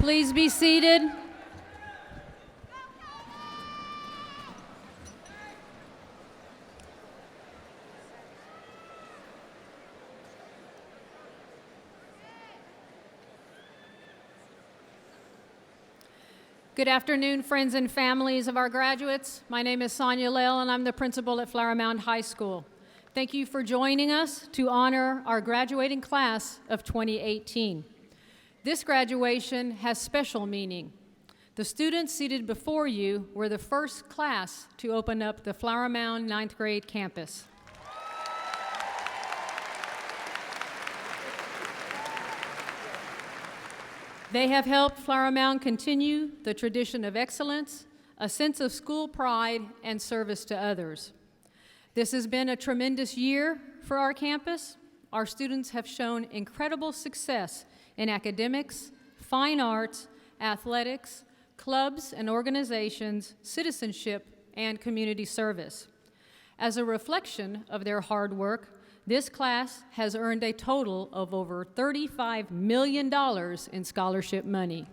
Please be seated. Good afternoon, friends and families of our graduates. My name is Sonia Lale, and I'm the principal at Flower Mound High School. Thank you for joining us to honor our graduating class of 2018. This graduation has special meaning. The students seated before you were the first class to open up the Flower Mound 9th grade campus. They have helped Flower Mound continue the tradition of excellence, a sense of school pride, and service to others. This has been a tremendous year for our campus. Our students have shown incredible success in academics, fine arts, athletics, clubs and organizations, citizenship, and community service. As a reflection of their hard work, this class has earned a total of over $35 million in scholarship money.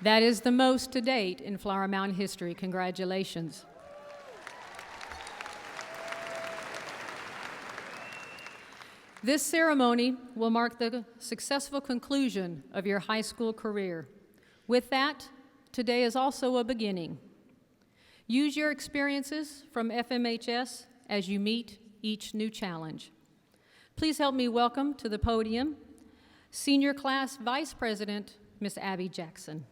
That is the most to date in Flower Mound history. Congratulations. This ceremony will mark the successful conclusion of your high school career. With that, today is also a beginning. Use your experiences from FMHS as you meet each new challenge. Please help me welcome to the podium Senior Class Vice President, Ms. Abby Jackson.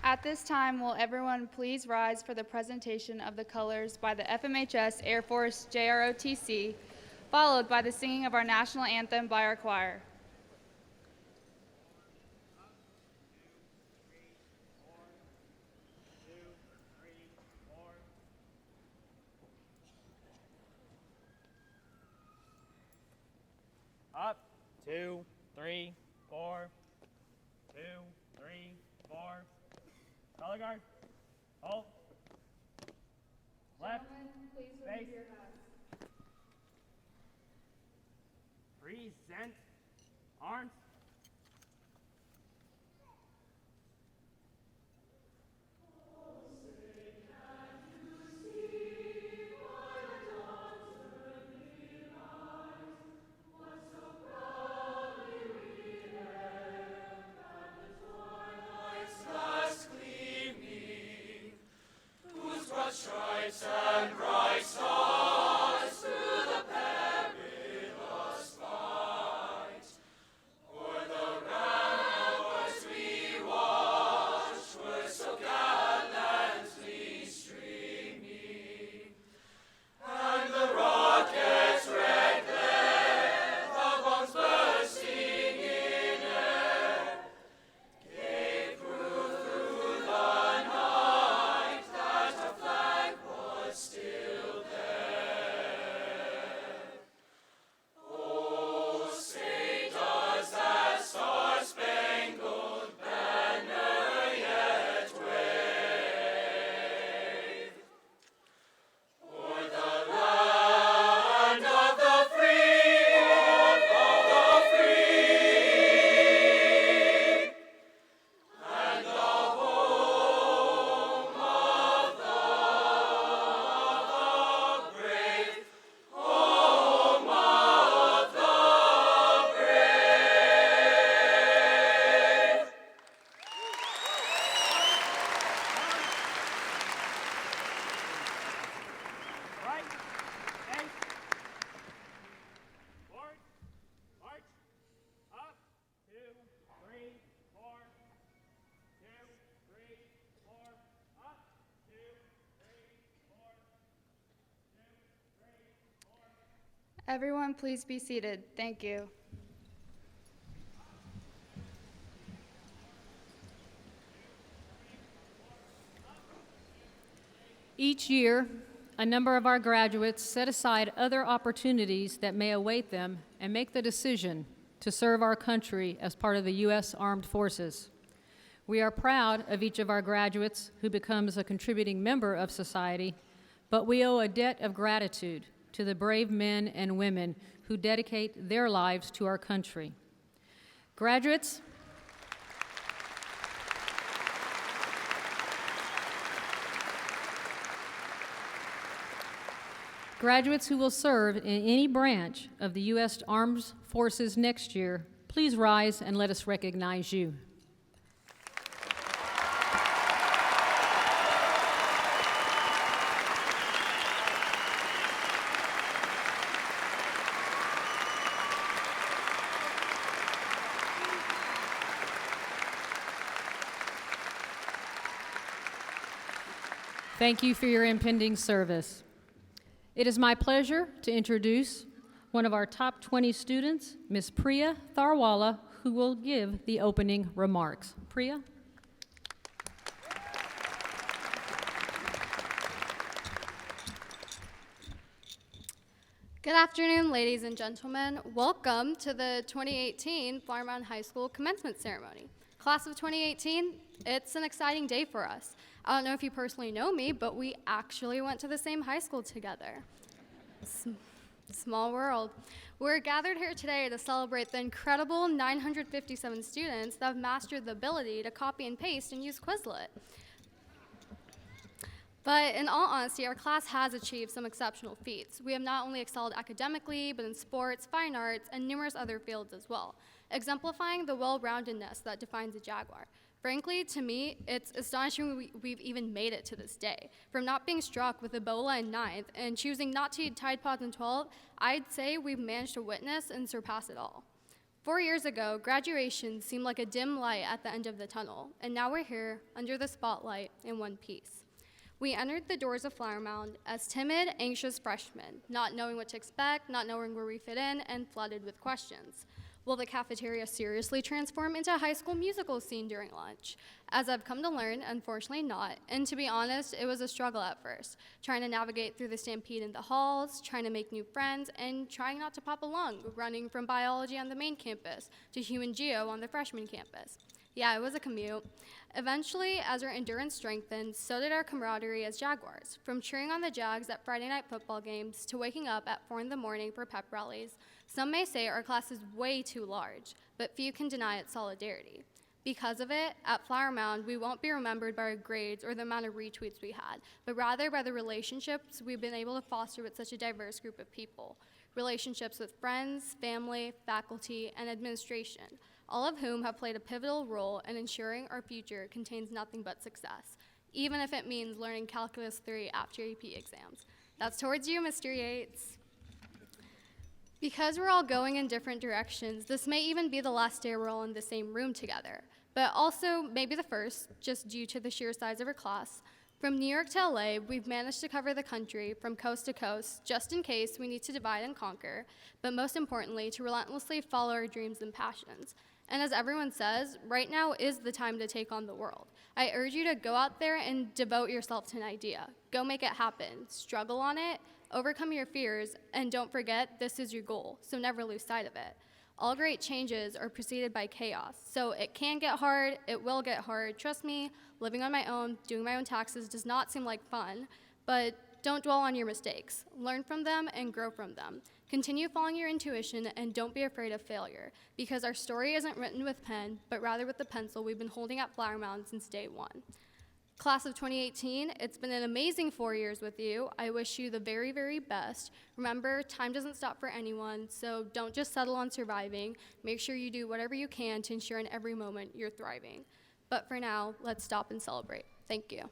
At this time, will everyone please rise for the presentation of the colors by the FMHS Air Force JROTC, followed by the singing of our national anthem by our choir. Up, 2, 3, 4, 2, 3, 4. Color guard, hold. Left, face. Present, arms. Stripes and bright stars through the perilous fight. O'er the ramparts we watched were so gallantly streaming, and the rockets' red glare, the bombs bursting in air, gave proof through the night that a flag was still there. Oh, say does that star-spangled banner yet wave o'er the land of the free, and the home of the brave, home of the brave. Right, face. Forward, march. Up, 2, 3, 4. 2, 3, 4. Up, 2, 3, 4. 2, 3, 4. Everyone, please be seated. Thank you. Each year, a number of our graduates set aside other opportunities that may await them and make the decision to serve our country as part of the U.S. Armed Forces. We are proud of each of our graduates who becomes a contributing member of society, but we owe a debt of gratitude to the brave men and women who dedicate their lives to our country. Graduates, graduates who will serve in any branch of the U.S. Armed Forces next year, please rise and let us recognize you. Thank you for your impending service. It is my pleasure to introduce one of our top 20 students, Ms. Priya Tharwala, who will give the opening remarks. Priya? Good afternoon, ladies and gentlemen. Welcome to the 2018 Flower Mound High School Commencement Ceremony. Class of 2018, it's an exciting day for us. I don't know if you personally know me, but we actually went to the same high school together. Small world. We're gathered here today to celebrate the incredible 957 students that have mastered the ability to copy and paste and use Quizlet. But in all honesty, our class has achieved some exceptional feats. We have not only excelled academically, but in sports, fine arts, and numerous other fields as well, exemplifying the well-roundedness that defines a Jaguar. Frankly, to me, it's astonishing we've even made it to this day. From not being struck with Ebola in 9th and choosing not to eat Tide Pods in 12th, I'd say we've managed to witness and surpass it all. 4 years ago, graduation seemed like a dim light at the end of the tunnel, and now we're here under the spotlight in one piece. We entered the doors of Flower Mound as timid, anxious freshmen, not knowing what to expect, not knowing where we fit in, and flooded with questions. Will the cafeteria seriously transform into a high school musical scene during lunch? As I've come to learn, unfortunately not. And to be honest, it was a struggle at first, trying to navigate through the stampede in the halls, trying to make new friends, and trying not to pop a lung, running from biology on the main campus to human geo on the freshman campus. Yeah, it was a commute. Eventually, as our endurance strengthened, so did our camaraderie as Jaguars. From cheering on the Jags at Friday night football games to waking up at 4 in the morning for pep rallies, some may say our class is way too large, but few can deny its solidarity. Because of it, at Flower Mound, we won't be remembered by our grades or the amount of retweets we had, but rather by the relationships we've been able to foster with such a diverse group of people. Relationships with friends, family, faculty, and administration, all of whom have played a pivotal role in ensuring our future contains nothing but success, even if it means learning Calculus 3 after AP exams. That's towards you, Mr. Yates. Because we're all going in different directions, this may even be the last day we're all in the same room together, but also maybe the first, just due to the sheer size of our class. From New York to LA, we've managed to cover the country from coast to coast, just in case we need to divide and conquer, but most importantly, to relentlessly follow our dreams and passions. And as everyone says, right now is the time to take on the world. I urge you to go out there and devote yourself to an idea. Go make it happen. Struggle on it, overcome your fears, and don't forget this is your goal, so never lose sight of it. All great changes are preceded by chaos, so it can get hard, it will get hard. Trust me, living on my own, doing my own taxes does not seem like fun, but don't dwell on your mistakes. Learn from them and grow from them. Continue following your intuition and don't be afraid of failure, because our story isn't written with pen, but rather with the pencil we've been holding at Flower Mound since day one. Class of 2018, it's been an amazing 4 years with you. I wish you the very, very best. Remember, time doesn't stop for anyone, so don't just settle on surviving. Make sure you do whatever you can to ensure in every moment you're thriving. But for now, let's stop and celebrate. Thank you.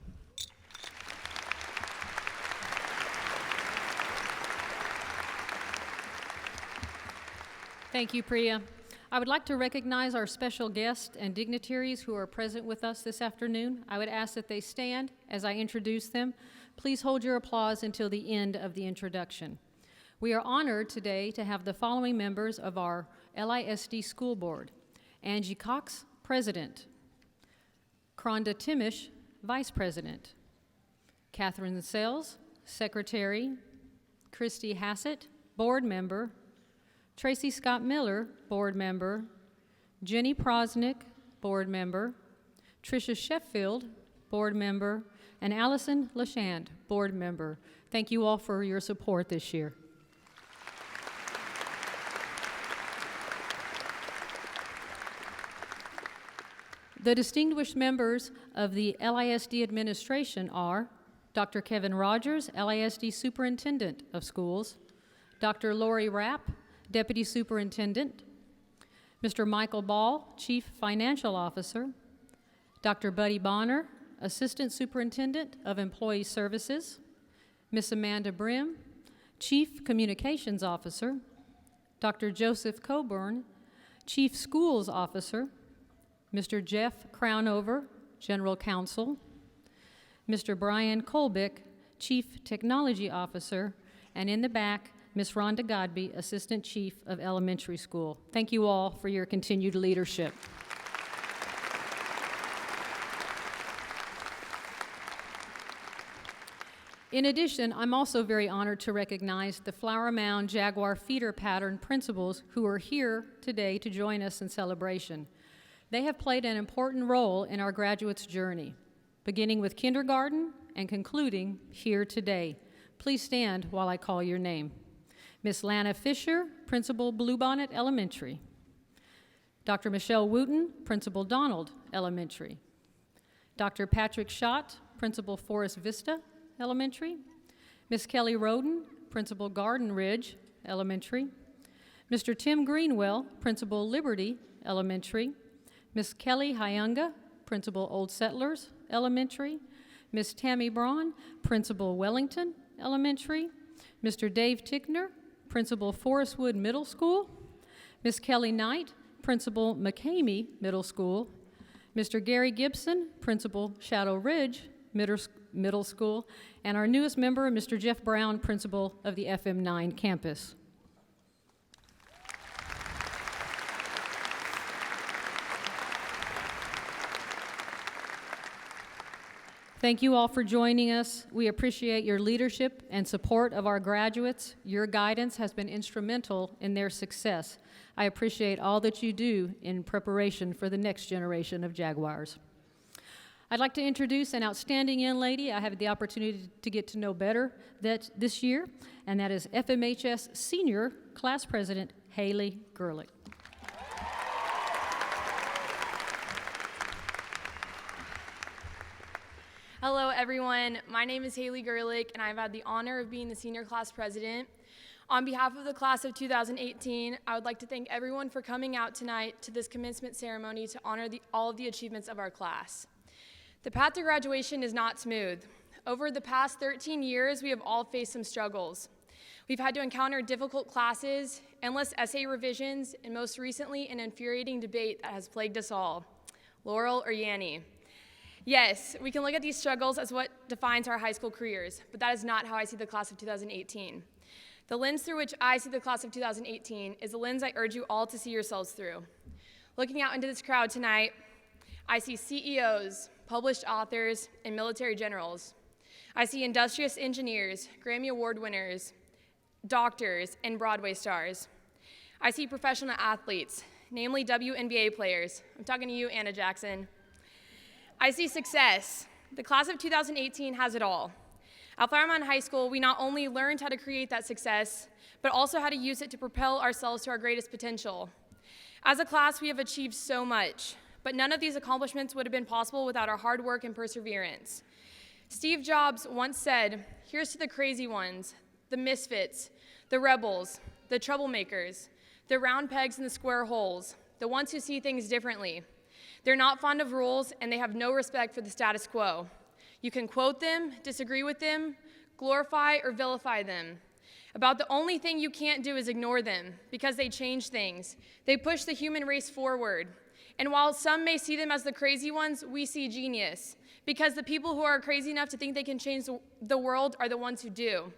Thank you, Priya. I would like to recognize our special guests and dignitaries who are present with us this afternoon. I would ask that they stand as I introduce them. Please hold your applause until the end of the introduction. We are honored today to have the following members of our LISD School Board: Angie Cox, President; Kronda Timish, Vice President; Catherine Sells, Secretary; Christy Hassett, Board Member; Tracy Scott Miller, Board Member; Jenny Prosnick, Board Member; Tricia Sheffield, board member, and Allison Lashand, board member. Thank you all for your support this year. The distinguished members of the LISD administration are Dr. Kevin Rogers, LISD Superintendent of Schools, Dr. Lori Rapp, Deputy Superintendent, Mr. Michael Ball, Chief Financial Officer, Dr. Buddy Bonner, Assistant Superintendent of Employee Services, Ms. Amanda Brim, Chief Communications Officer, Dr. Joseph Coburn, Chief Schools Officer, Mr. Jeff Crownover, General Counsel, Mr. Brian Kolbick, Chief Technology Officer, and in the back, Ms. Rhonda Godby, Assistant Chief of Elementary School. Thank you all for your continued leadership. In addition, I'm also very honored to recognize the Flower Mound Jaguar feeder pattern principals who are here today to join us in celebration. They have played an important role in our graduates' journey, beginning with kindergarten and concluding here today. Please stand while I call your name. Miss Lana Fisher, Principal Bluebonnet Elementary. Dr. Michelle Wooten, Principal Donald Elementary. Dr. Patrick Schott, Principal Forest Vista Elementary. Miss Kelly Roden, Principal Garden Ridge Elementary. Mr. Tim Greenwell, Principal Liberty Elementary. Miss Kelly Hyunga, Principal Old Settlers Elementary. Miss Tammy Braun, Principal Wellington Elementary. Mr. Dave Tickner, Principal Forestwood Middle School. Miss Kelly Knight, Principal McCamey Middle School. Mr. Gary Gibson, Principal Shadow Ridge Middle School. And our newest member, Mr. Jeff Brown, Principal of the FM9 campus. Thank you all for joining us. We appreciate your leadership and support of our graduates. Your guidance has been instrumental in their success. I appreciate all that you do in preparation for the next generation of Jaguars. I'd like to introduce an outstanding young lady I have the opportunity to get to know better this year, and that is FMHS Senior Class President Haley Gerlich. Hello, everyone. My name is Haley Gerlich, and I've had the honor of being the senior class president. On behalf of the class of 2018, I would like to thank everyone for coming out tonight to this commencement ceremony to honor all of the achievements of our class. The path to graduation is not smooth. Over the past 13 years, we have all faced some struggles. We've had to encounter difficult classes, endless essay revisions, and most recently, an infuriating debate that has plagued us all. Laurel or Yanni? Yes, we can look at these struggles as what defines our high school careers, but that is not how I see the class of 2018. The lens through which I see the class of 2018 is the lens I urge you all to see yourselves through. Looking out into this crowd tonight, I see CEOs, published authors, and military generals. I see industrious engineers, Grammy Award winners, doctors, and Broadway stars. I see professional athletes, namely WNBA players. I'm talking to you, Anna Jackson. I see success. The class of 2018 has it all. At Flower Mound High School, we not only learned how to create that success, but also how to use it to propel ourselves to our greatest potential. As a class, we have achieved so much, but none of these accomplishments would have been possible without our hard work and perseverance. Steve Jobs once said, "Here's to the crazy ones, the misfits, the rebels, the troublemakers, the round pegs in the square holes, the ones who see things differently. They're not fond of rules, and they have no respect for the status quo. You can quote them, disagree with them, glorify or vilify them. About the only thing you can't do is ignore them, because they change things. They push the human race forward. And while some may see them as the crazy ones, we see genius, because the people who are crazy enough to think they can change the world are the ones who do.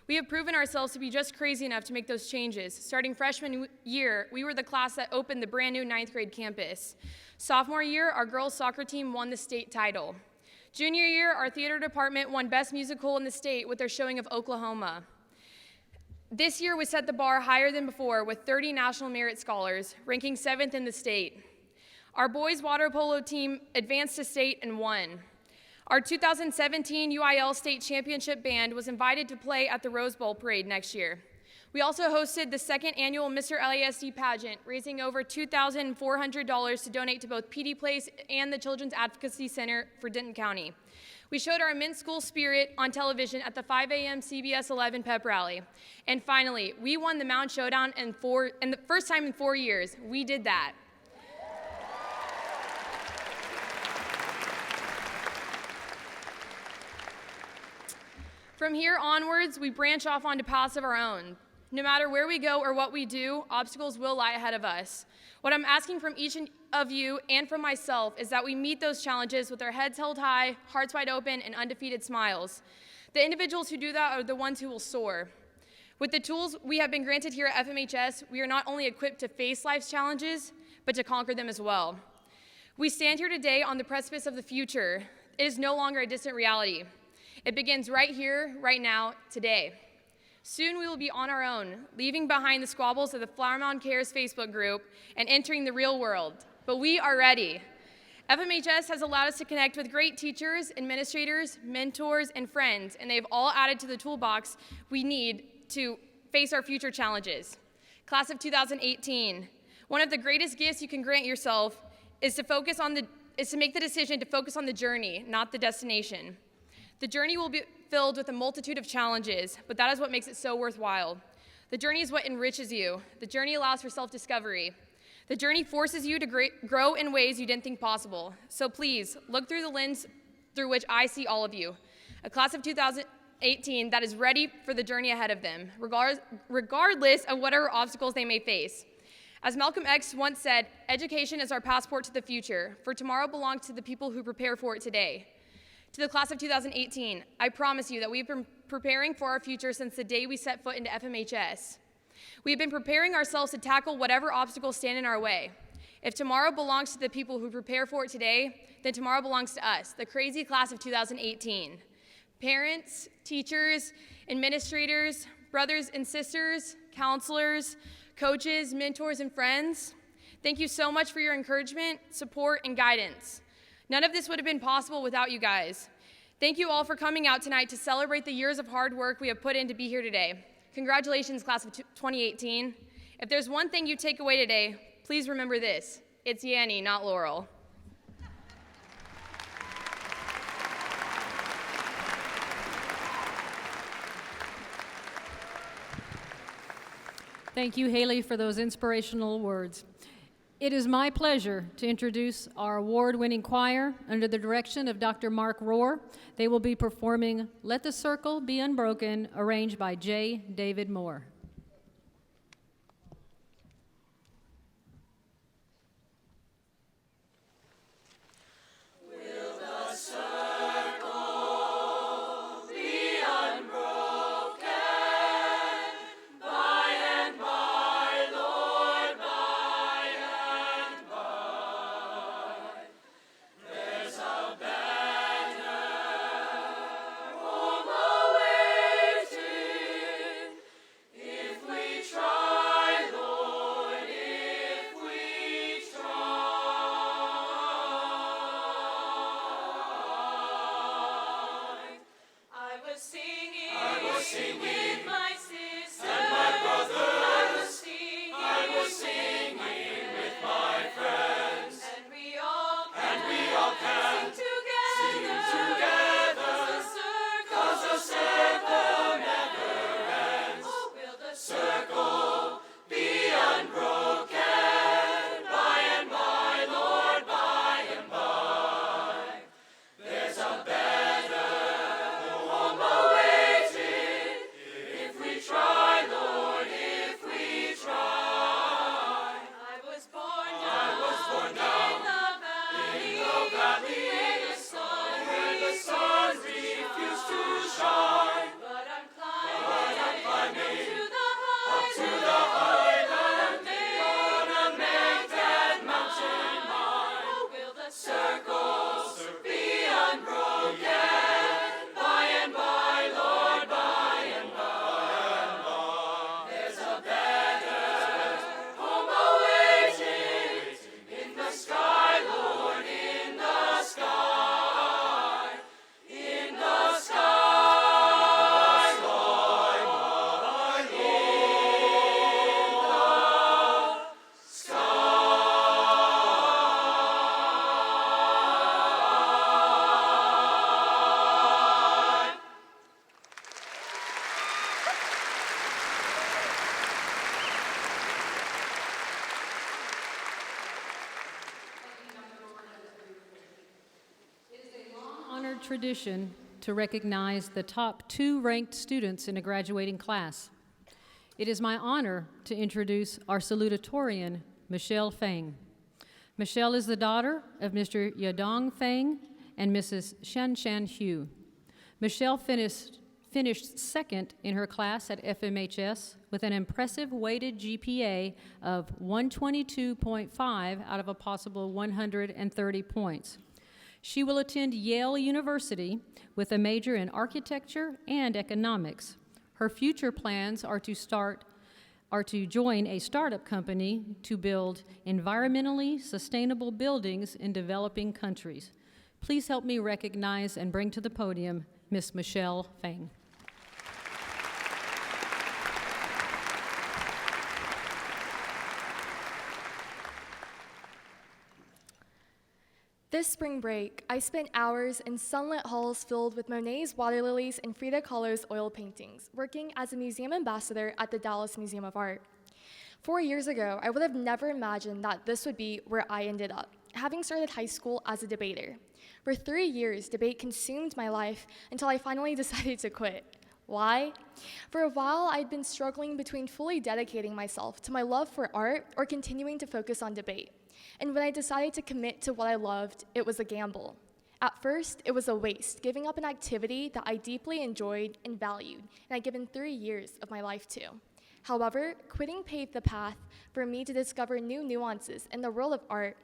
We have proven ourselves to be just crazy enough to make those changes. Starting freshman year, we were the class that opened the brand new 9th grade campus. Sophomore year, our girls soccer team won the state title. Junior year, our theater department won Best Musical in the state with their showing of Oklahoma. This year, we set the bar higher than before with 30 National Merit Scholars, ranking 7th in the state. Our boys water polo team advanced to state and won. Our 2017 UIL State Championship band was invited to play at the Rose Bowl parade next year. We also hosted the second annual Mr. LISD pageant, raising over $2,400 to donate to both PD Place and the Children's Advocacy Center for Denton County. We showed our immense school spirit on television at the 5 a.m. CBS 11 pep rally. And finally, we won the Mound Showdown in the first time in 4 years. We did that. From here onwards, we branch off onto paths of our own. No matter where we go or what we do, obstacles will lie ahead of us. What I'm asking from each of you and from myself is that we meet those challenges with our heads held high, hearts wide open, and undefeated smiles. The individuals who do that are the ones who will soar. With the tools we have been granted here at FMHS, we are not only equipped to face life's challenges, but to conquer them as well. We stand here today on the precipice of the future. It is no longer a distant reality. It begins right here, right now, today. Soon we will be on our own, leaving behind the squabbles of the Flower Mound Cares Facebook group and entering the real world. But we are ready. FMHS has allowed us to connect with great teachers, administrators, mentors, and friends, and they've all added to the toolbox we need to face our future challenges. Class of 2018, one of the greatest gifts you can grant yourself is to make the decision to focus on the journey, not the destination. The journey will be filled with a multitude of challenges, but that is what makes it so worthwhile. The journey is what enriches you. The journey allows for self-discovery. The journey forces you to grow in ways you didn't think possible. So please, look through the lens through which I see all of you. A class of 2018 that is ready for the journey ahead of them, regardless of whatever obstacles they may face. As Malcolm X once said, education is our passport to the future, for tomorrow belongs to the people who prepare for it today. To the class of 2018, I promise you that we've been preparing for our future since the day we set foot into FMHS. We've been preparing ourselves to tackle whatever obstacles stand in our way. If tomorrow belongs to the people who prepare for it today, then tomorrow belongs to us, the crazy class of 2018. Parents, teachers, administrators, brothers and sisters, counselors, coaches, mentors, and friends, thank you so much for your encouragement, support, and guidance. None of this would have been possible without you guys. Thank you all for coming out tonight to celebrate the years of hard work we have put in to be here today. Congratulations, class of 2018. If there's one thing you take away today, please remember this. It's Yanni, not Laurel. Thank you, Haley, for those inspirational words. It is my pleasure to introduce our award-winning choir under the direction of Dr. Mark Rohr. They will be performing Let the Circle Be Unbroken, arranged by J. David Moore. tradition to recognize the top 2 ranked students in a graduating class. It is my honor to introduce our salutatorian, Michelle Feng. Michelle is the daughter of Mr. Yadong Feng and Mrs. Shan Shan Hu. Michelle finished second in her class at FMHS with an impressive weighted GPA of 122.5 out of a possible 130 points. She will attend Yale University with a major in architecture and economics. Her future plans are to join a startup company to build environmentally sustainable buildings in developing countries. Please help me recognize and bring to the podium Miss Michelle Feng. This spring break, I spent hours in sunlit halls filled with Monet's water lilies and Frida Kahlo's oil paintings, working as a museum ambassador at the Dallas Museum of Art. 4 years ago, I would have never imagined that this would be where I ended up, having started high school as a debater. For 3 years, debate consumed my life until I finally decided to quit. Why? For a while, I'd been struggling between fully dedicating myself to my love for art or continuing to focus on debate. And when I decided to commit to what I loved, it was a gamble. At first, it was a waste, giving up an activity that I deeply enjoyed and valued, and I'd given 3 years of my life to. However, quitting paved the path for me to discover new nuances in the world of art,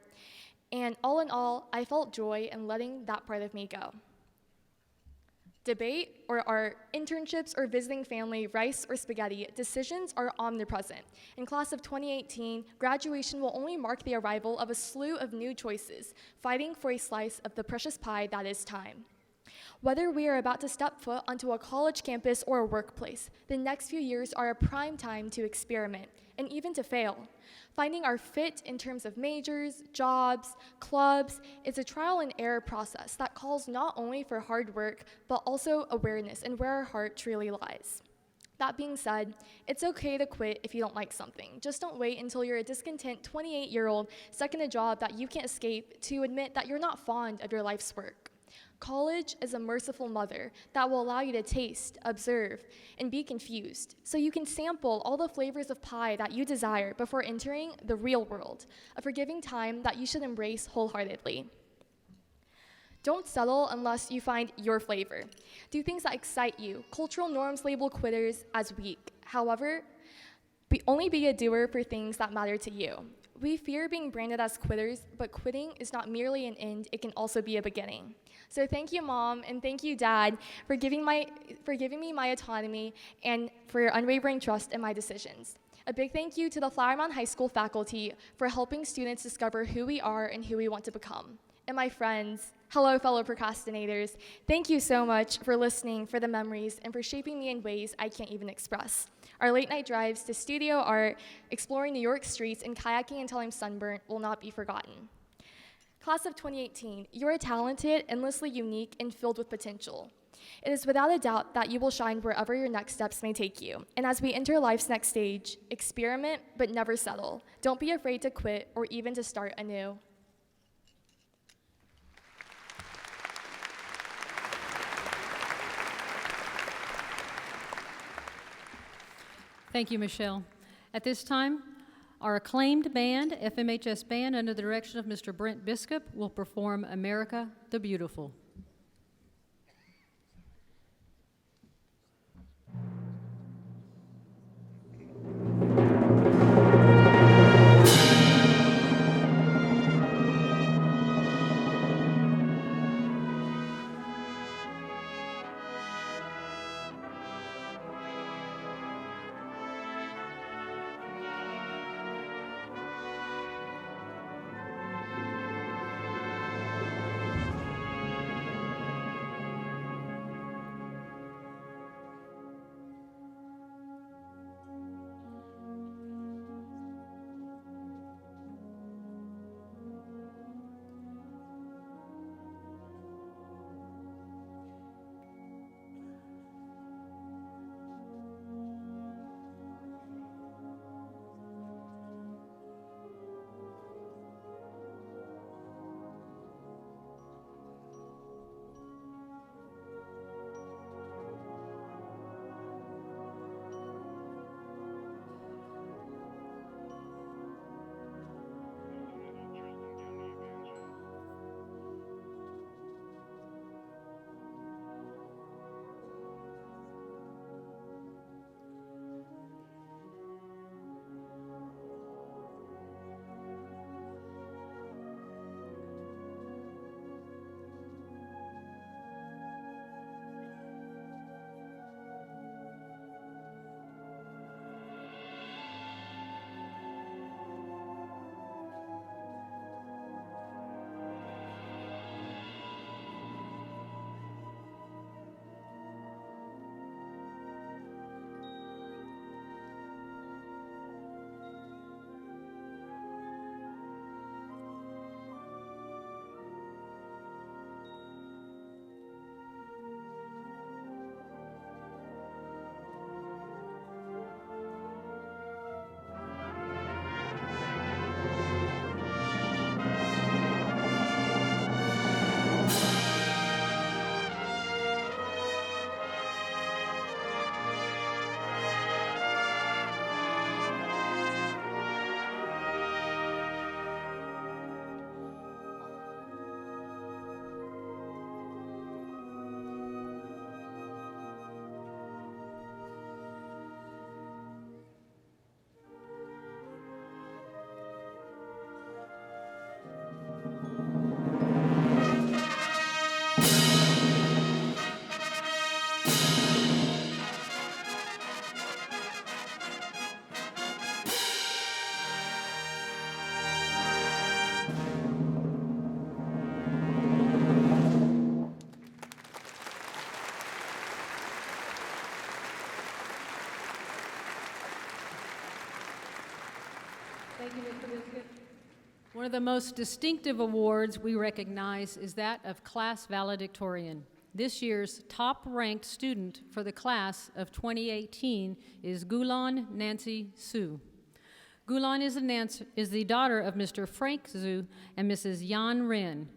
and all in all, I felt joy in letting that part of me go. Debate or art, internships or visiting family, rice or spaghetti, decisions are omnipresent. In class of 2018, graduation will only mark the arrival of a slew of new choices, fighting for a slice of the precious pie that is time. Whether we are about to step foot onto a college campus or a workplace, the next few years are a prime time to experiment, and even to fail. Finding our fit in terms of majors, jobs, clubs is a trial and error process that calls not only for hard work, but also awareness and where our heart truly lies. That being said, it's okay to quit if you don't like something. Just don't wait until you're a discontent 28-year-old stuck in a job that you can't escape to admit that you're not fond of your life's work. College is a merciful mother that will allow you to taste, observe, and be confused, so you can sample all the flavors of pie that you desire before entering the real world, a forgiving time that you should embrace wholeheartedly. Don't settle unless you find your flavor. Do things that excite you. Cultural norms label quitters as weak. However, only be a doer for things that matter to you. We fear being branded as quitters, but quitting is not merely an end, it can also be a beginning. So thank you, Mom, and thank you, Dad, for giving me my autonomy and for your unwavering trust in my decisions. A big thank you to the Flower Mound High School faculty for helping students discover who we are and who we want to become. And my friends, hello, fellow procrastinators. Thank you so much for listening, for the memories, and for shaping me in ways I can't even express. Our late night drives to studio art, exploring New York streets, and kayaking until I'm sunburnt will not be forgotten. Class of 2018, you are talented, endlessly unique, and filled with potential. It is without a doubt that you will shine wherever your next steps may take you. And as we enter life's next stage, experiment, but never settle. Don't be afraid to quit or even to start anew. Thank you, Michelle. At this time, our acclaimed band, FMHS Band, under the direction of Mr. Brent Biscup, will perform America the Beautiful. Thank you, Mr. Biscuit. One of the most distinctive awards we recognize is that of Class Valedictorian. This year's top-ranked student for the class of 2018 is Gulan Nancy Sue. Gulan is the daughter of Mr. Frank Zhu and Mrs. Yan Rin.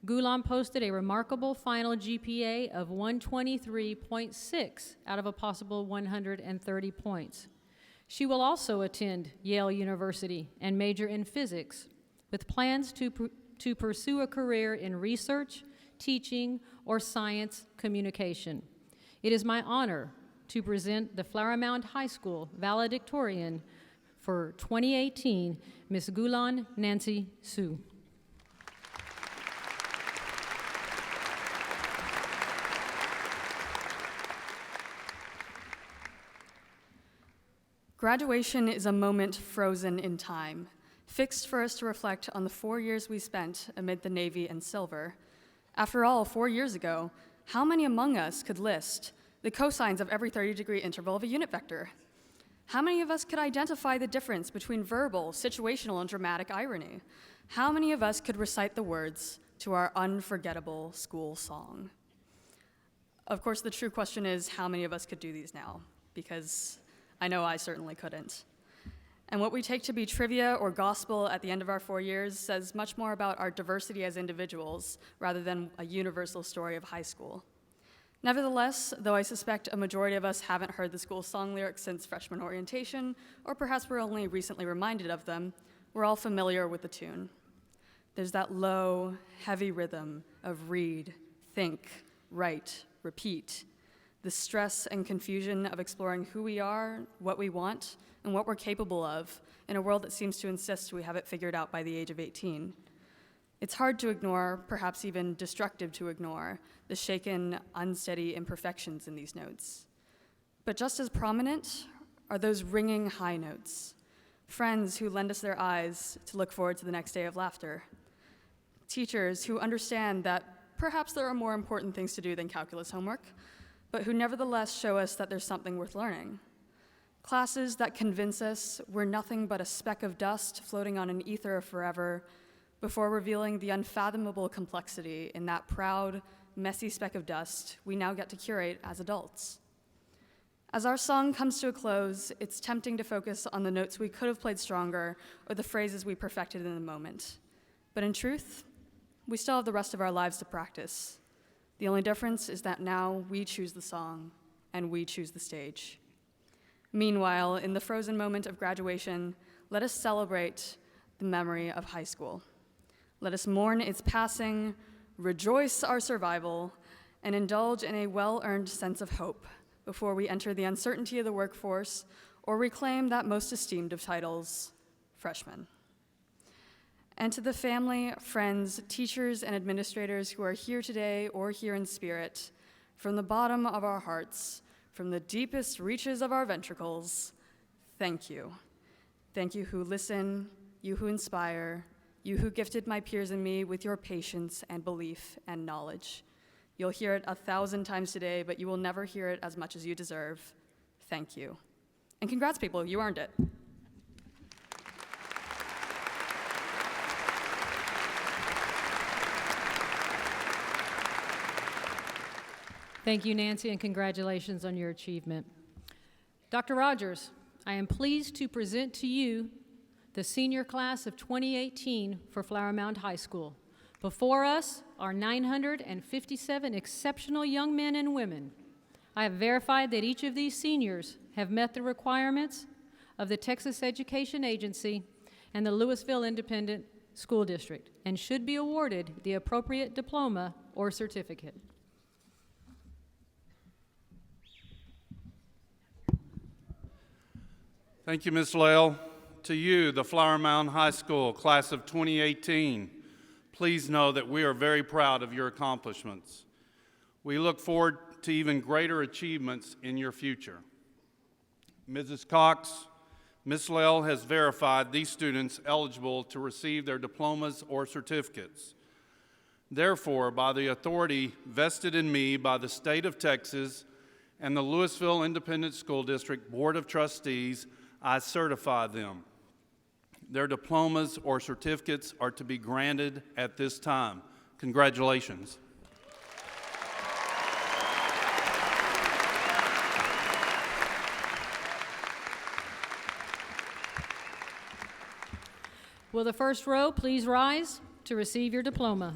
Gulan posted a remarkable final GPA of 123.6 out of a possible 130 points. She will also attend Yale University and major in physics, with plans to pursue a career in research, teaching, or science communication. It is my honor to present the Flower Mound High School Valedictorian for 2018, Ms. Gulan Nancy Sue. Graduation is a moment frozen in time, fixed for us to reflect on the 4 years we spent amid the Navy and silver. After all, 4 years ago, how many among us could list the cosines of every 30-degree interval of a unit vector? How many of us could identify the difference between verbal, situational, and dramatic irony? How many of us could recite the words to our unforgettable school song? Of course, the true question is how many of us could do these now? Because I know I certainly couldn't. And what we take to be trivia or gospel at the end of our 4 years says much more about our diversity as individuals rather than a universal story of high school. Nevertheless, though I suspect a majority of us haven't heard the school song lyrics since freshman orientation, or perhaps we're only recently reminded of them, we're all familiar with the tune. There's that low, heavy rhythm of read, think, write, repeat, the stress and confusion of exploring who we are, what we want, and what we're capable of in a world that seems to insist we have it figured out by the age of 18. It's hard to ignore, perhaps even destructive to ignore, the shaken, unsteady imperfections in these notes. But just as prominent are those ringing high notes, friends who lend us their eyes to look forward to the next day of laughter, teachers who understand that perhaps there are more important things to do than calculus homework, but who nevertheless show us that there's something worth learning. Classes that convince us we're nothing but a speck of dust floating on an ether of forever before revealing the unfathomable complexity in that proud, messy speck of dust we now get to curate as adults. As our song comes to a close, it's tempting to focus on the notes we could have played stronger or the phrases we perfected in the moment. But in truth, we still have the rest of our lives to practice. The only difference is that now we choose the song and we choose the stage. Meanwhile, in the frozen moment of graduation, let us celebrate the memory of high school. Let us mourn its passing, rejoice our survival, and indulge in a well-earned sense of hope before we enter the uncertainty of the workforce or reclaim that most esteemed of titles, freshman. And to the family, friends, teachers, and administrators who are here today or here in spirit, from the bottom of our hearts, from the deepest reaches of our ventricles, thank you. Thank you who listen, you who inspire, you who gifted my peers and me with your patience and belief and knowledge. You'll hear it 1,000 times today, but you will never hear it as much as you deserve. Thank you. And congrats, people, you earned it. Thank you, Nancy, and congratulations on your achievement. Dr. Rogers, I am pleased to present to you the senior class of 2018 for Flower Mound High School. Before us are 957 exceptional young men and women. I have verified that each of these seniors have met the requirements of the Texas Education Agency and the Louisville Independent School District and should be awarded the appropriate diploma or certificate. Thank you, Ms. Lale. To you, the Flower Mound High School class of 2018, please know that we are very proud of your accomplishments. We look forward to even greater achievements in your future. Mrs. Cox, Ms. Lale has verified these students eligible to receive their diplomas or certificates. Therefore, by the authority vested in me by the state of Texas and the Louisville Independent School District Board of Trustees, I certify them. Their diplomas or certificates are to be granted at this time. Congratulations. Will the first row please rise to receive your diploma?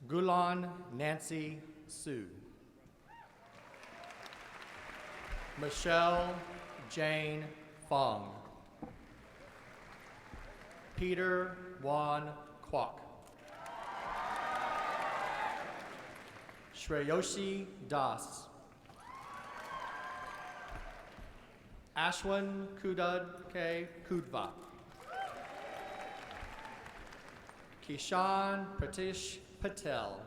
Gulan Nancy Sue. Michelle Jane Fong. Peter Juan Kwok. Shreyoshi Das. Ashwin Kudad K. Kudva. Kishan Pratish Patel.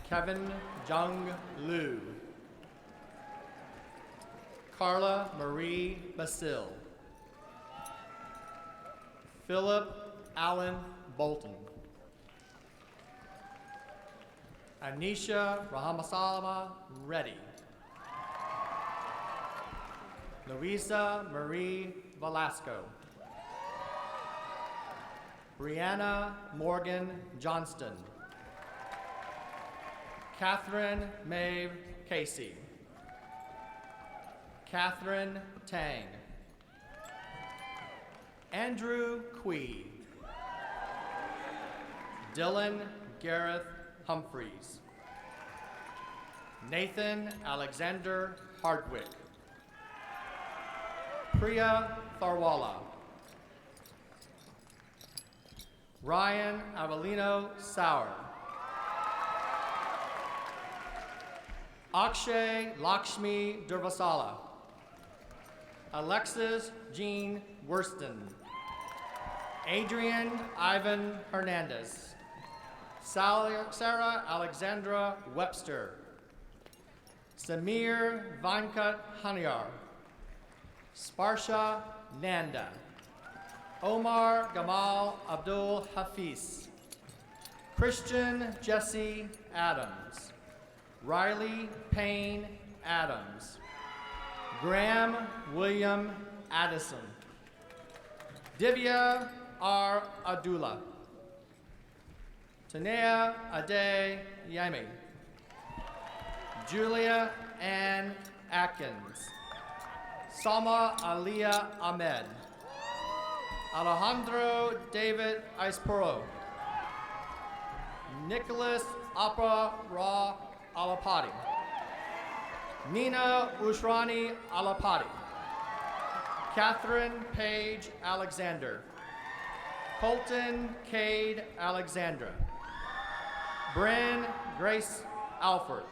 Kevin Jung Liu. Carla Marie Basil. Philip Allen Bolton. Anisha Rahamasalama Reddy. Louisa Marie Velasco. Brianna Morgan Johnston. Catherine Maeve Casey. Catherine Tang. Andrew Quee. Dylan Gareth Humphreys. Nathan Alexander Hardwick. Priya Tharwala. Ryan Avelino Sauer. Akshay Lakshmi Durvasala. Alexis Jean Worston. Adrian Ivan Hernandez. Sarah Alexandra Webster. Samir Vankat Haniar. Sparsha Nanda. Omar Gamal Abdul Hafiz. Christian Jesse Adams. Riley Payne Adams. Graham William Addison. Divya R. Abdullah. Tanea Ade Yami. Julia Ann Atkins. Salma Aliyah Ahmed. Alejandro David Isporo. Nicholas Apra Ra Alapati. Nina Ushrani Alapati. Catherine Page Alexander. Colton Cade Alexandra. Bryn Grace Alford.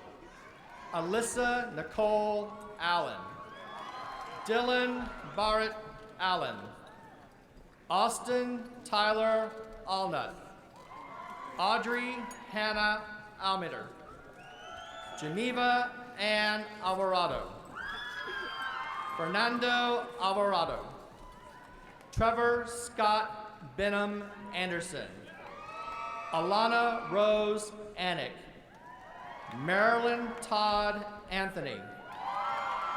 Alyssa Nicole Allen. Dylan Barrett Allen. Austin Tyler Allnut. Audrey Hannah Almeter. Geneva Ann Alvarado. Fernando Alvarado. Trevor Scott Benham Anderson. Alana Rose Anick. Marilyn Todd Anthony.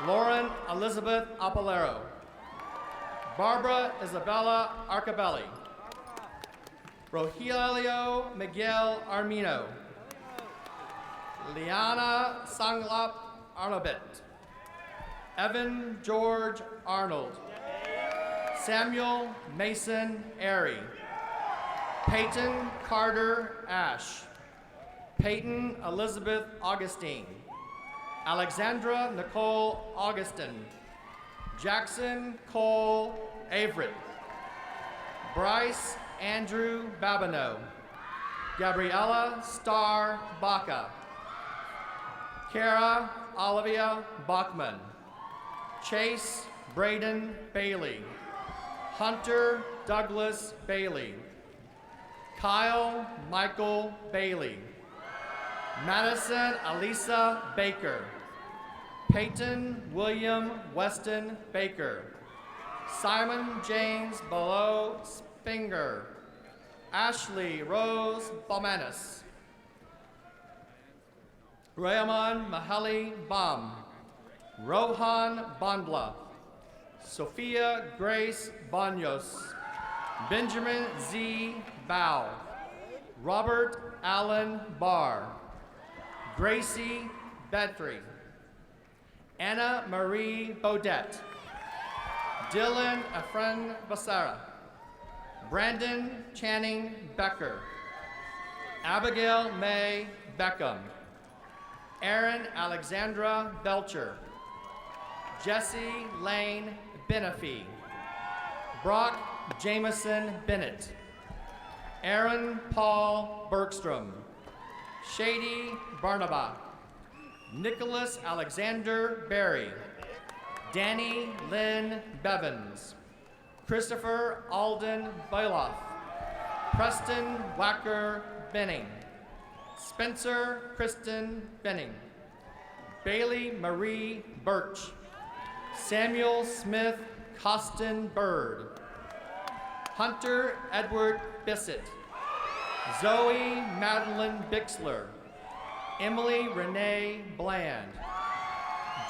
Lauren Elizabeth Apolero. Barbara Isabella Arcabelli. Rogelio Miguel Armino. Liana Sanglap Arnabet. Evan George Arnold. Samuel Mason Airy. Peyton Carter Ash. Peyton Elizabeth Augustine. Alexandra Nicole Augustin. Jackson Cole Avery. Bryce Andrew Babineau. Gabriella Starr Baca. Kara Olivia Bachman. Chase Braden Bailey. Hunter Douglas Bailey. Kyle Michael Bailey. Madison Elisa Baker. Peyton William Weston Baker. Simon James Below Spinger. Ashley Rose Baumanis. Raymond Mahali Baum. Rohan Bondla. Sophia Grace Banyos. Benjamin Z. Bow. Robert Allen Barr. Gracie Bedfrey. Anna Marie Bodette. Dylan Efren Basara. Brandon Channing Becker. Abigail May Beckham. Erin Alexandra Belcher. Jesse Lane Benefi. Brock Jameson Bennett. Aaron Paul Bergstrom. Shady Barnaba. Nicholas Alexander Berry. Danny Lynn Bevins. Christopher Alden Bailoff. Preston Wacker Benning. Spencer Kristen Benning. Bailey Marie Birch. Samuel Smith Costin Bird. Hunter Edward Bissett. Zoe Madeline Bixler. Emily Renee Bland.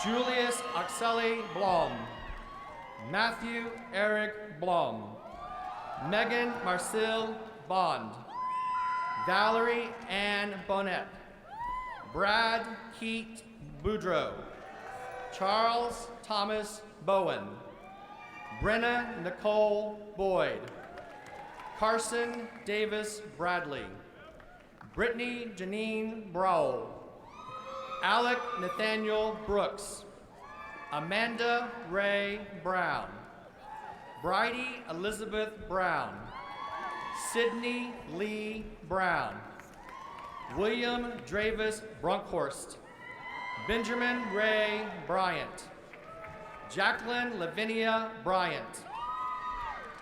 Julius Oxley Blom. Matthew Eric Blom. Megan Marcille Bond. Valerie Ann Bonnet. Brad Keat Boudreau. Charles Thomas Bowen. Brenna Nicole Boyd. Carson Davis Bradley. Brittany Janine Browl. Alec Nathaniel Brooks. Amanda Ray Brown. Bridie Elizabeth Brown. Sydney Lee Brown. William Dravis Brunkhorst. Benjamin Ray Bryant. Jacqueline Lavinia Bryant.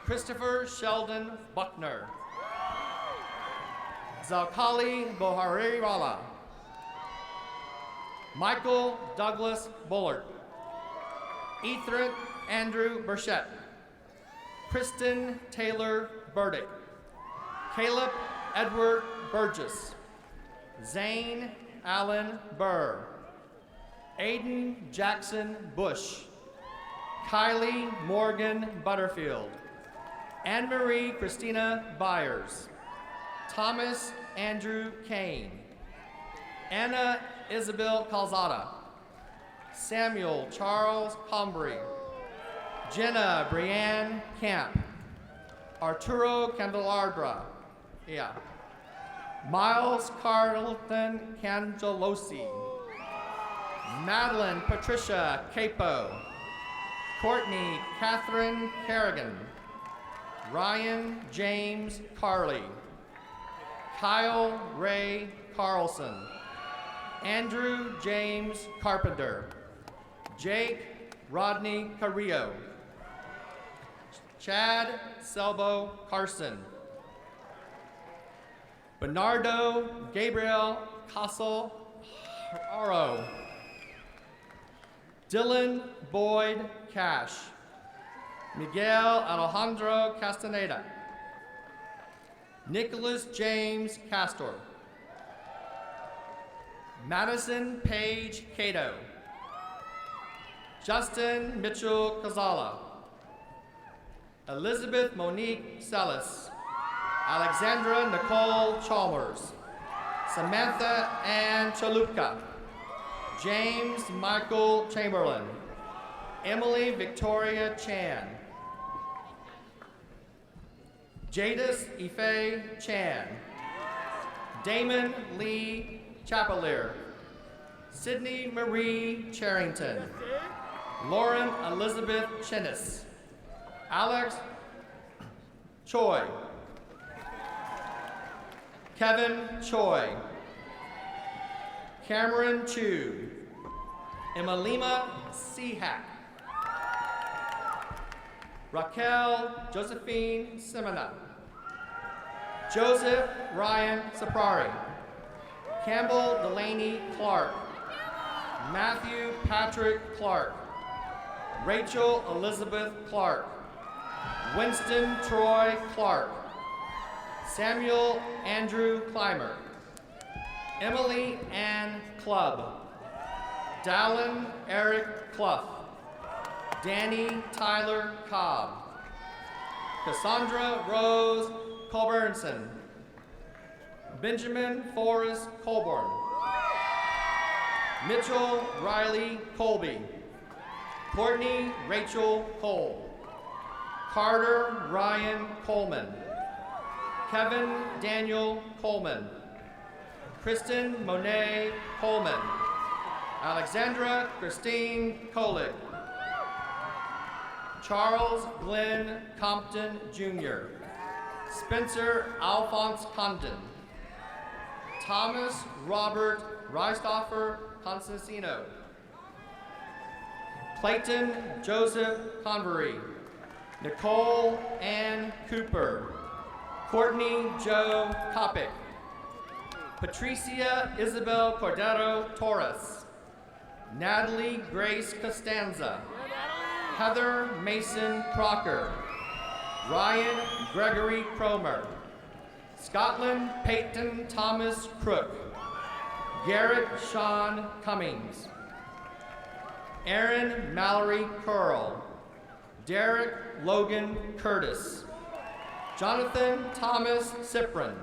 Christopher Sheldon Buckner. Zalkali Bohariwala. Michael Douglas Bullard. Ethan Andrew Burchett. Kristen Taylor Burdick. Caleb Edward Burgess. Zane Allen Burr. Aiden Jackson Bush. Kylie Morgan Butterfield. Anne-Marie Christina Byers. Thomas Andrew Kane. Anna Isabel Calzada. Samuel Charles Combry. Jenna Brianne Camp. Arturo Candelardra. Yeah. Miles Carlton Cangelosi. Madeline Patricia Capo. Courtney Catherine Kerrigan. Ryan James Carley. Kyle Ray Carlson. Andrew James Carpenter. Jake Rodney Carrillo. Chad Selbo Carson. Bernardo Gabriel Castle Haro. Dylan Boyd Cash. Miguel Alejandro Castaneda. Nicholas James Castor. Madison Page Cato. Justin Mitchell Cazala. Elizabeth Monique Sellis. Alexandra Nicole Chalmers. Samantha Ann Chalupka. James Michael Chamberlain. Emily Victoria Chan. Jadis Ife Chan. Damon Lee Chapelier, Sydney Marie Charrington, Lauren Elizabeth Chinnis, Alex Choi, Kevin Choi, Cameron Chu, Emalima Seahack, Raquel Josephine Simona, Joseph Ryan Sapari, Campbell Delaney Clark, Matthew Patrick Clark, Rachel Elizabeth Clark, Winston Troy Clark, Samuel Andrew Clymer, Emily Ann Clubb, Dallin Eric Clough, Danny Tyler Cobb, Cassandra Rose Colburnson, Benjamin Forrest Colborn, Mitchell Riley Colby, Courtney Rachel Cole, Carter Ryan Coleman, Kevin Daniel Coleman, Kristen Monet Coleman, Alexandra Christine Kolick, Charles Glenn Compton Jr., Spencer Alphonse Condon, Thomas Robert Reistoffer Constantino, Clayton Joseph Convery, Nicole Ann Cooper, Courtney Joe Kopic, Patricia Isabel Cordero Torres, Natalie Grace Costanza, Heather Mason Crocker, Ryan Gregory Cromer, Scotland Peyton Thomas Crook, Garrett Sean Cummings, Aaron Mallory Curl, Derek Logan Curtis, Jonathan Thomas Cyprin,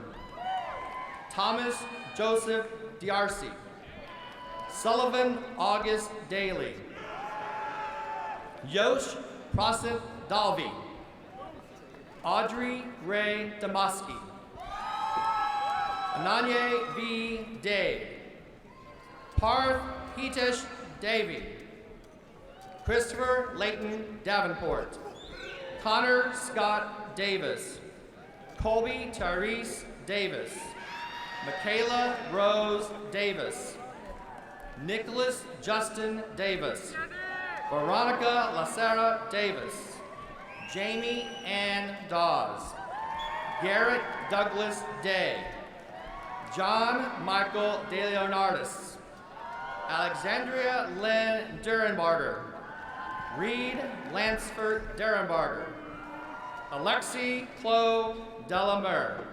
Thomas Joseph D'Arcy, Sullivan August Daly, Yosh Prasad Dalvi, Audrey Ray Damaski, Ananye V. Day, Parth Hitesh Davy, Christopher Layton Davenport, Connor Scott Davis, Colby Tyrese Davis, Michaela Rose Davis, Nicholas Justin Davis, Veronica Lacera Davis, Jamie Ann Dawes, Garrett Douglas Day, John Michael De Leonardis, Alexandria Lynn Durenbarger, Reed Lansford Durenbarger, Alexi Chloe Delamer,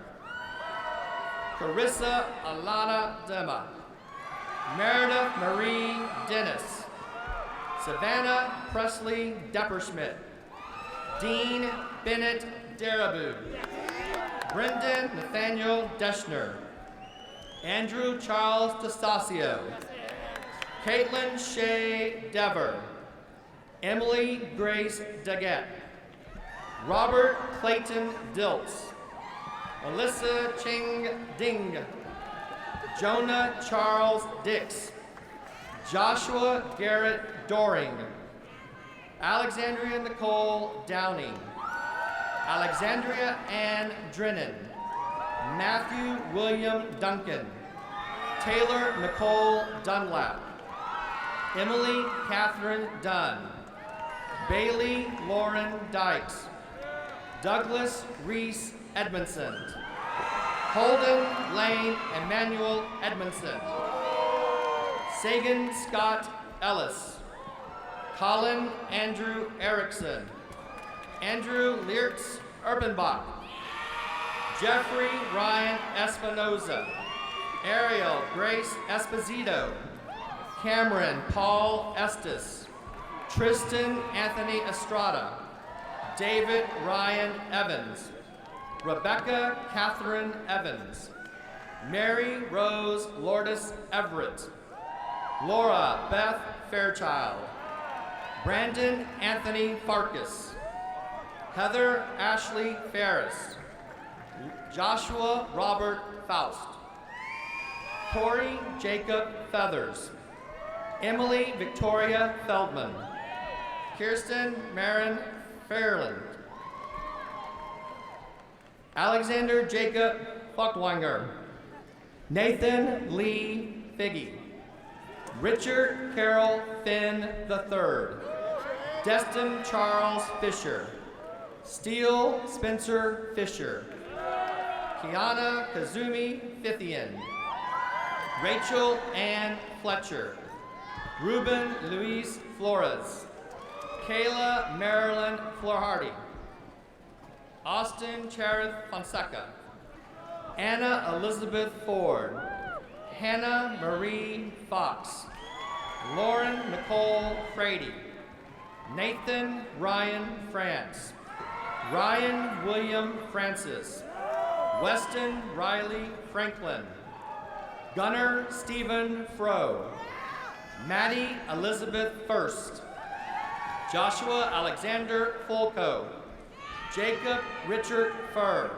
Carissa Alana Dema, Meredith Marie Dennis, Savannah Presley Depperschmidt, Dean Bennett Darabu, Brendan Nathaniel Deschner, Andrew Charles DeStasio, Caitlin Shea Dever, Emily Grace Daggett, Robert Clayton Diltz, Melissa Ching Ding, Jonah Charles Dix, Joshua Garrett Doring, Alexandria Nicole Downing, Alexandria Ann Drennan, Matthew William Duncan, Taylor Nicole Dunlap, Emily Catherine Dunn, Bailey Lauren Dykes, Douglas Reese Edmondson, Holden Lane Emmanuel Edmondson, Sagan Scott Ellis, Colin Andrew Erickson, Andrew Leertz Urbanbach, Jeffrey Ryan Espinoza, Ariel Grace Esposito, Cameron Paul Estes, Tristan Anthony Estrada, David Ryan Evans, Rebecca Catherine Evans, Mary Rose Lourdes Everett, Laura Beth Fairchild, Brandon Anthony Farkas, Heather Ashley Ferris, Joshua Robert Faust, Corey Jacob Feathers, Emily Victoria Feldman, Kirsten Marin Fairland, Alexander Jacob Fuchtwanger, Nathan Lee Figgy, Richard Carroll Finn III, Destin Charles Fisher, Steele Spencer Fisher, Kiana Kazumi Fithian, Rachel Ann Fletcher, Ruben Luis Flores, Kayla Marilyn Florhardy, Austin Cherith Fonseca, Anna Elizabeth Ford, Hannah Marie Fox, Lauren Nicole Frady, Nathan Ryan France, Ryan William Francis, Weston Riley Franklin, Gunnar Stephen Froh, Maddie Elizabeth First, Joshua Alexander Folko, Jacob Richard Furr,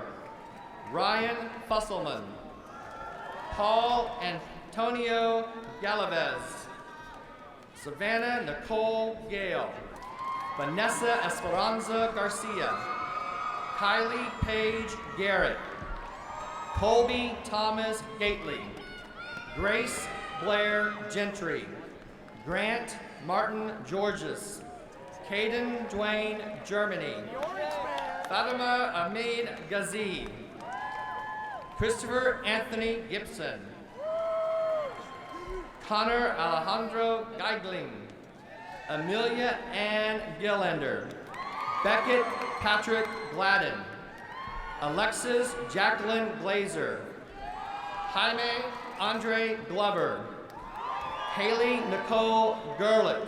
Ryan Fusselman, Paul Antonio Galavez, Savannah Nicole Gale, Vanessa Esperanza Garcia, Kylie Paige Garrett, Colby Thomas Gately, Grace Blair Gentry, Grant Martin Georges, Caden Dwayne Germany, Fatima Ahmed Ghazi, Christopher Anthony Gibson, Connor Alejandro Geigling, Amelia Ann Gillander, Beckett Patrick Gladden, Alexis Jacqueline Glazer, Jaime Andre Glover, Haley Nicole Gerlich,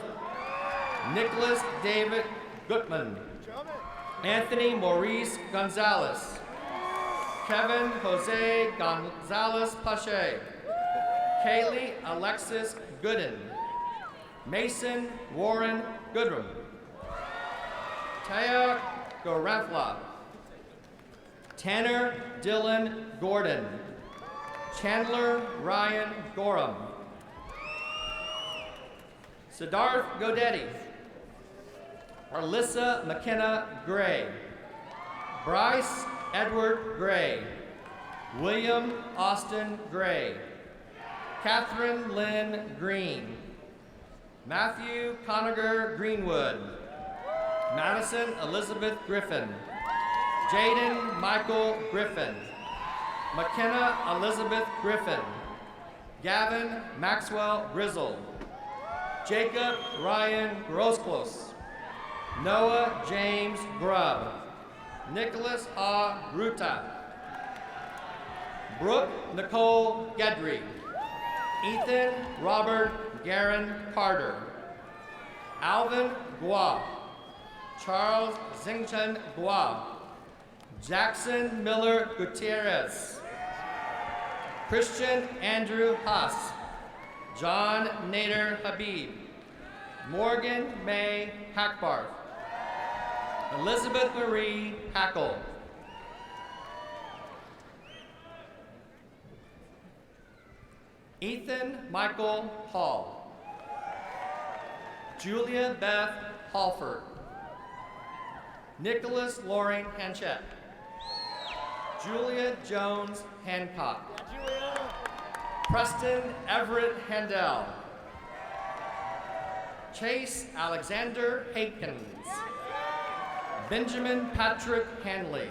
Nicholas David Gutman, Anthony Maurice Gonzalez, Kevin Jose Gonzalez Pache, Kaylee Alexis Gooden, Mason Warren Goodrum, Taya Goranfla, Tanner Dylan Gordon, Chandler Ryan Gorham, Siddharth Godetti, Alyssa McKenna Gray, Bryce Edward Gray, William Austin Gray, Catherine Lynn Green, Matthew Conager Greenwood, Madison Elizabeth Griffin, Jaden Michael Griffin, McKenna Elizabeth Griffin, Gavin Maxwell Grizzle, Jacob Ryan Grosclose, Noah James Grubb, Nicholas A. Ruta, Brooke Nicole Gedry, Ethan Robert Garin Carter, Alvin Gua, Charles Zingchen Gua, Jackson Miller Gutierrez, Christian Andrew Haas, John Nader Habib, Morgan May Hackbarth, Elizabeth Marie Hackle, Ethan Michael Hall, Julia Beth Halford, Nicholas Loring Hanchett, Julia Jones Hancock, Preston Everett Handel, Chase Alexander Hakins, Benjamin Patrick Hanley,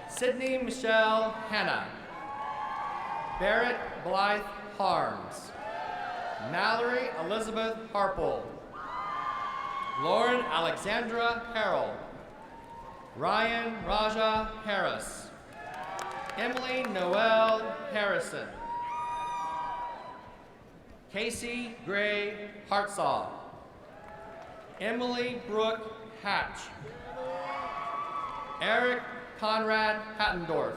Sydney Michelle Hanna, Barrett Blythe Harms, Mallory Elizabeth Harpole, Lauren Alexandra Harrell, Ryan Raja Harris, Emily Noel Harrison, Casey Gray Hartsaw, Emily Brooke Hatch, Eric Conrad Hattendorf,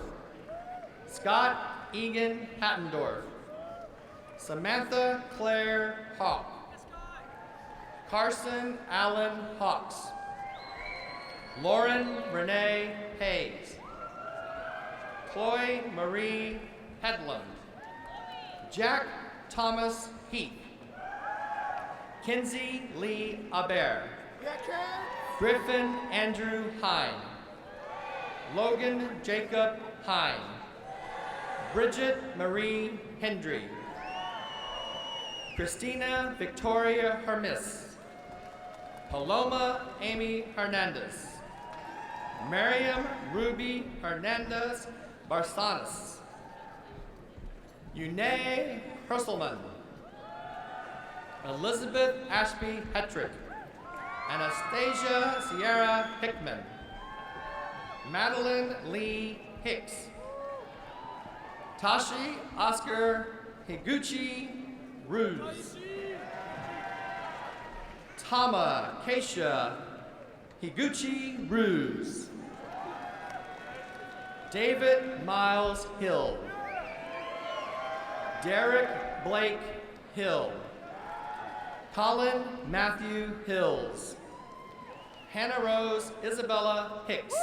Scott Egan Hattendorf, Samantha Claire Hawk, Carson Allen Hawks, Lauren Renee Hayes, Chloe Marie Hedlund, Jack Thomas Heath. Kinsey Lee Aber. Griffin Andrew Hahn. Logan Jacob Hahn. Bridget Marie Hendry. Christina Victoria Hermis. Paloma Amy Hernandez. Miriam Ruby Hernandez Barsanas. Yune Herselman. Elizabeth Ashby Hetrick. Anastasia Sierra Hickman. Madeline Lee Hicks. Tashi Oscar Higuchi Ruse. Tama Keisha Higuchi Ruse. David Miles Hill. Derek Blake Hill. Colin Matthew Hills. Hannah Rose Isabella Hicks.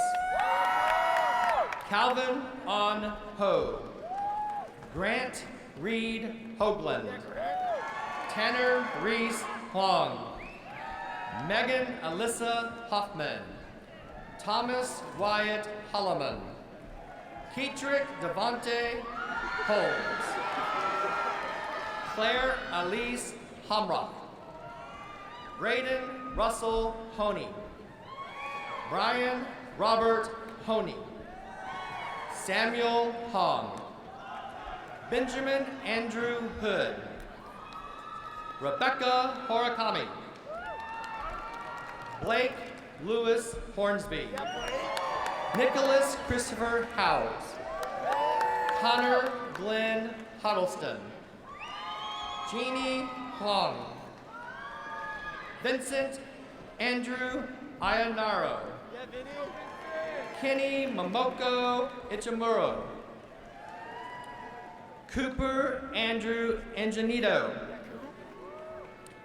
Calvin On Ho. Grant Reed Hoagland. Tanner Reese Huang. Megan Alyssa Hoffman. Thomas Wyatt Holloman. Keetrick Devonte Holmes. Claire Elise Hamrock. Braden Russell Honey. Brian Robert Honey. Samuel Hong. Benjamin Andrew Hood. Rebecca Horakami. Blake Lewis Hornsby. Nicholas Christopher Howes. Connor Glenn Huddleston. Jeannie Huang. Vincent Andrew Ayanaro. Kenny Momoko Ichimuro. Cooper Andrew Anjanito.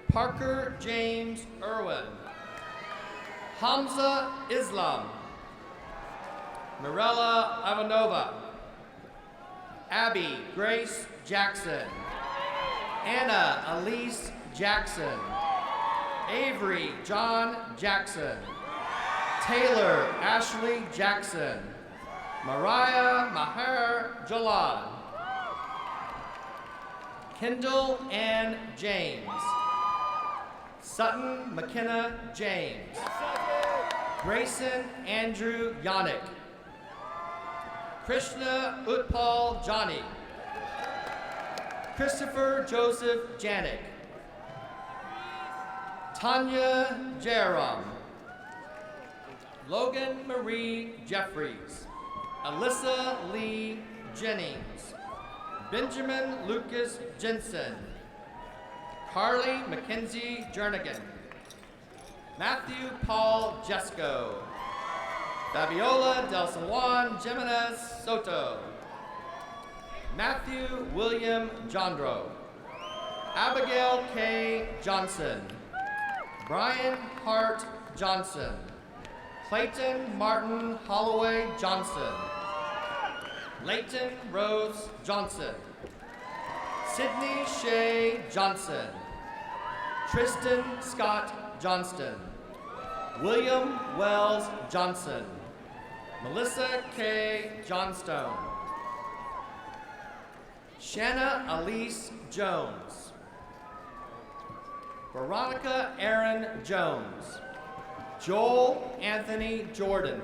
Parker James Irwin. Hamza Islam. Mirella Ivanova. Abby Grace Jackson. Anna Elise Jackson. Avery John Jackson. Taylor Ashley Jackson. Mariah Maher Jalad. Kendall Ann James. Sutton McKenna James. Grayson Andrew Yannick. Krishna Utpal Johnny. Christopher Joseph Janik. Tanya Jaram. Logan Marie Jeffries. Alyssa Lee Jennings. Benjamin Lucas Jensen. Carly Mackenzie Jernigan. Matthew Paul Jesco. Fabiola Del San Juan Jimenez Soto. Matthew William Jondro. Abigail K. Johnson. Brian Hart Johnson. Clayton Martin Holloway Johnson. Leighton Rose Johnson. Sydney Shea Johnson. Tristan Scott Johnston. William Wells Johnson. Melissa K. Johnstone. Shanna Elise Jones. Veronica Aaron Jones. Joel Anthony Jordan.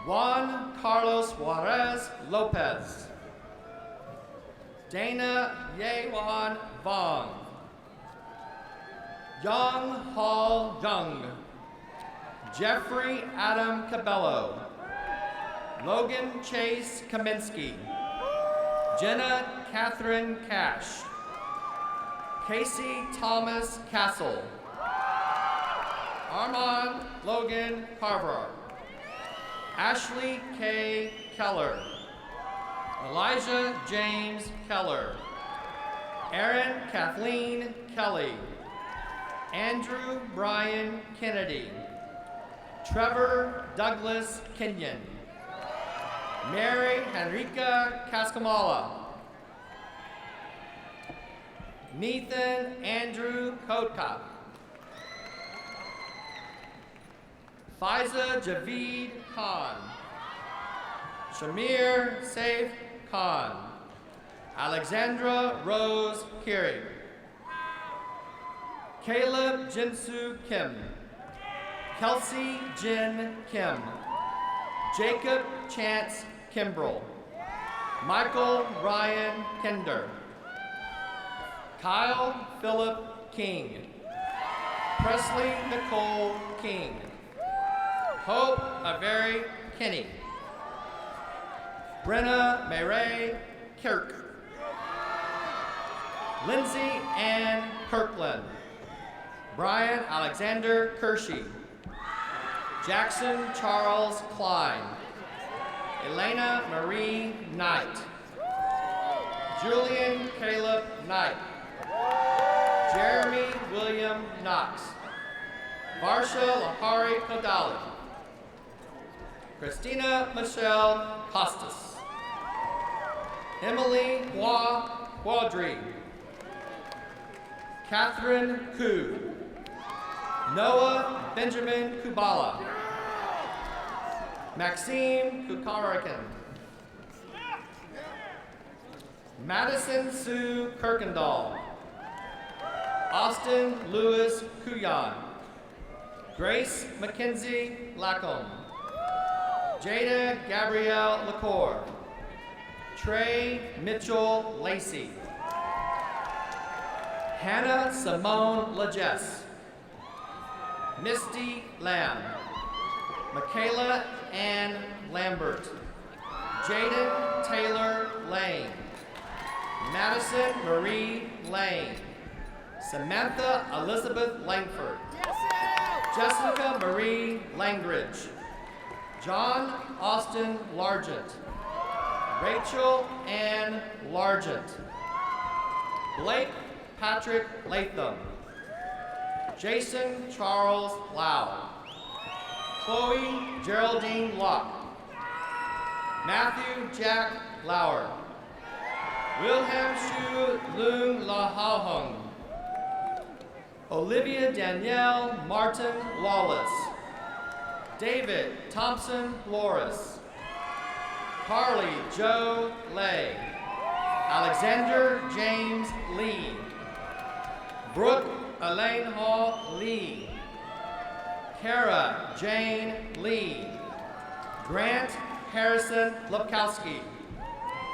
Juan Carlos Juarez Lopez. Dana Yewan Vong. Young Hall Young. Jeffrey Adam Cabello. Logan Chase Kaminsky. Jenna Catherine Cash. Casey Thomas Castle. Armand Logan Carver. Ashley K. Keller. Elijah James Keller. Erin Kathleen Kelly. Andrew Brian Kennedy. Trevor Douglas Kenyon. Mary Henrica Cascamala. Nathan Andrew Kodkop. Faiza Javeed Khan. Shamir Saif Khan. Alexandra Rose Kiri. Caleb Jinsu Kim. Kelsey Jin Kim. Jacob Chance Kimbrell. Michael Ryan Kinder. Kyle Philip King. Presley Nicole King. Hope Avery Kinney. Brenna Mayray Kirk. Lindsay Ann Kirkland. Brian Alexander Kershey. Jackson Charles Klein. Elena Marie Knight. Julian Caleb Knight. Jeremy William Knox. Varsha Lahari Kodali. Christina Michelle Costas. Emily Hua Quadri. Catherine Koo. Noah Benjamin Kubala. Maxime Kukarakan. Madison Sue Kirkendall. Austin Lewis Kuyan. Grace Mackenzie Lacombe. Jada Gabrielle LaCour. Trey Mitchell Lacey. Hannah Simone Legess. Misty Lamb. Michaela Ann Lambert. Jaden Taylor Lane. Madison Marie Lane. Samantha Elizabeth Langford. Jessica Marie Langridge. John Austin Largent. Rachel Ann Largent. Blake Patrick Latham. Jason Charles Lau. Chloe Geraldine Locke. Matthew Jack Lauer. Wilhelm Shu Lung La Hao Hung. Olivia Danielle Martin Lawless. David Thompson Loris. Carly Joe Lay. Alexander James Lee. Brooke Elaine Hall Lee. Kara Jane Lee. Grant Harrison Lipkowski.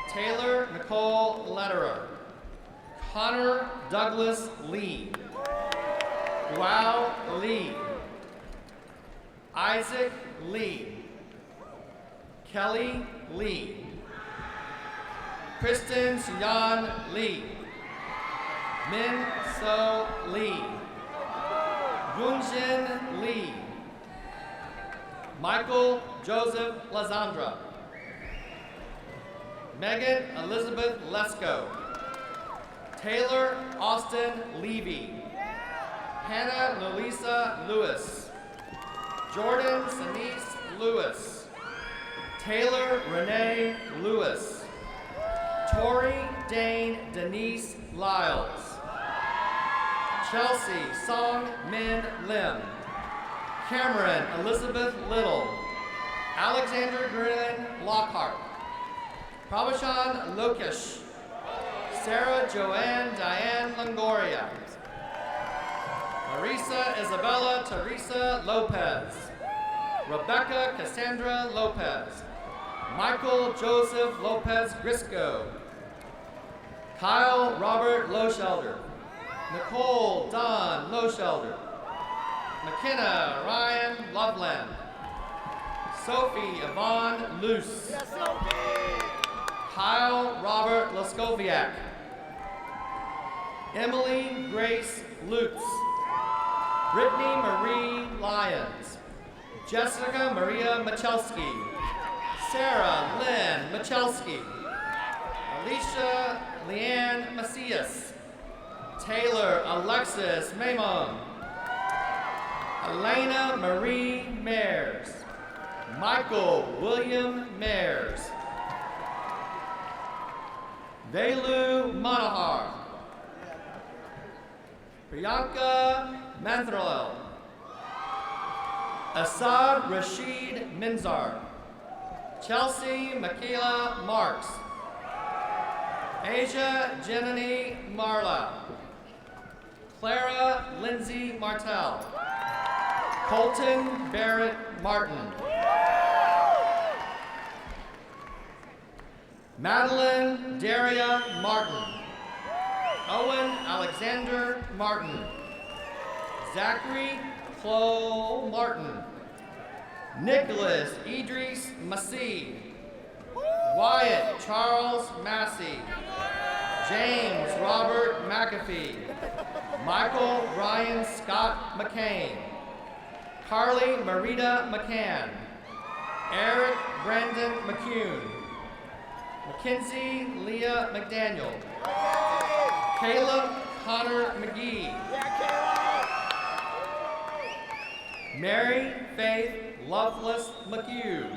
Taylor Nicole Lederer. Connor Douglas Lee. Wow Lee. Isaac Lee. Kelly Lee. Kristen Suyan Lee. Min So Lee. Yunjin Lee. Michael Joseph Lazandra. Megan Elizabeth Lesko. Taylor Austin Levy. Hannah Louisa Lewis. Jordan Sinise Lewis. Taylor Renee Lewis. Tori Dane Denise Lyles. Chelsea Song Min Lim. Cameron Elizabeth Little. Alexander Grin Lockhart. Prabhashan Lokesh. Sarah Joanne Diane Longoria. Marisa Isabella Teresa Lopez. Rebecca Cassandra Lopez. Michael Joseph Lopez Grisco. Kyle Robert Lowshelder. Nicole Don Lowshelder. McKenna Ryan Loveland. Sophie Yvonne Luce. Yes, Kyle Robert Laskoviak. Emily Grace Lutz. Brittany Marie Lyons. Jessica Maria Machelski. Sarah Lynn Machelski. Alicia Leanne Macias. Taylor Alexis Maimon. Elena Marie Mayers. Michael William Mayers. Velu Manahar. Priyanka Manthralil, Asad Rashid Minzar, Chelsea Michaela Marks, Asia Jenny Marla, Clara Lindsay Martell, Colton Barrett Martin, Madeline Daria Martin, Owen Alexander Martin, Zachary Chloe Martin, Nicholas Idris Masih, Wyatt Charles Massey, James Robert McAfee, Michael Ryan Scott McCain, Carly Marita McCann, Eric Brandon McCune, Mackenzie Leah McDaniel, Caleb Connor McGee, Mary Faith Loveless McHugh,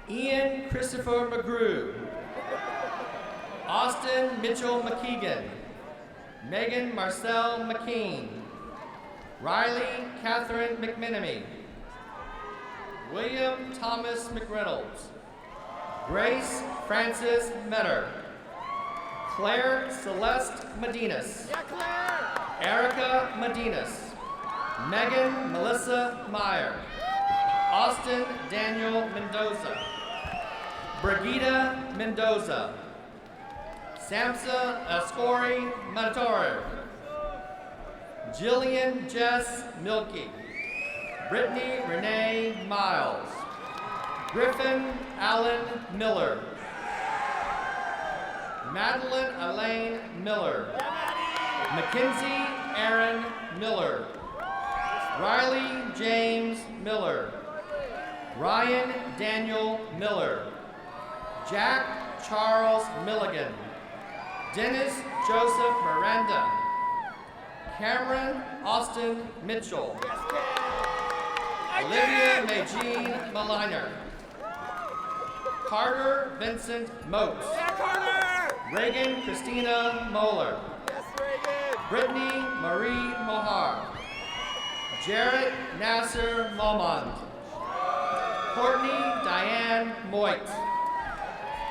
Ian Christopher McGrew, Austin Mitchell McKeegan, Megan Marcel McKean, Riley Catherine McMenemy, William Thomas McReynolds, Grace Frances Metter, Claire Celeste Medinas, Erica Medinas, Megan Melissa Meyer, Austin Daniel Mendoza, Brigida Mendoza, Samsa Ascori Manatore, Jillian Jess Milkey, Brittany Renee Miles, Griffin Allen Miller, Madeline Elaine Miller, Mackenzie Aaron Miller, Riley James Miller, Ryan Daniel Miller, Jack Charles Milligan, Dennis Joseph Miranda, Cameron Austin Mitchell, Olivia Majeen Maliner, Carter Vincent Motes, Reagan Christina Moeller, Brittany Marie Mohar, Jarrett Nasser Momond, Courtney Diane Moit,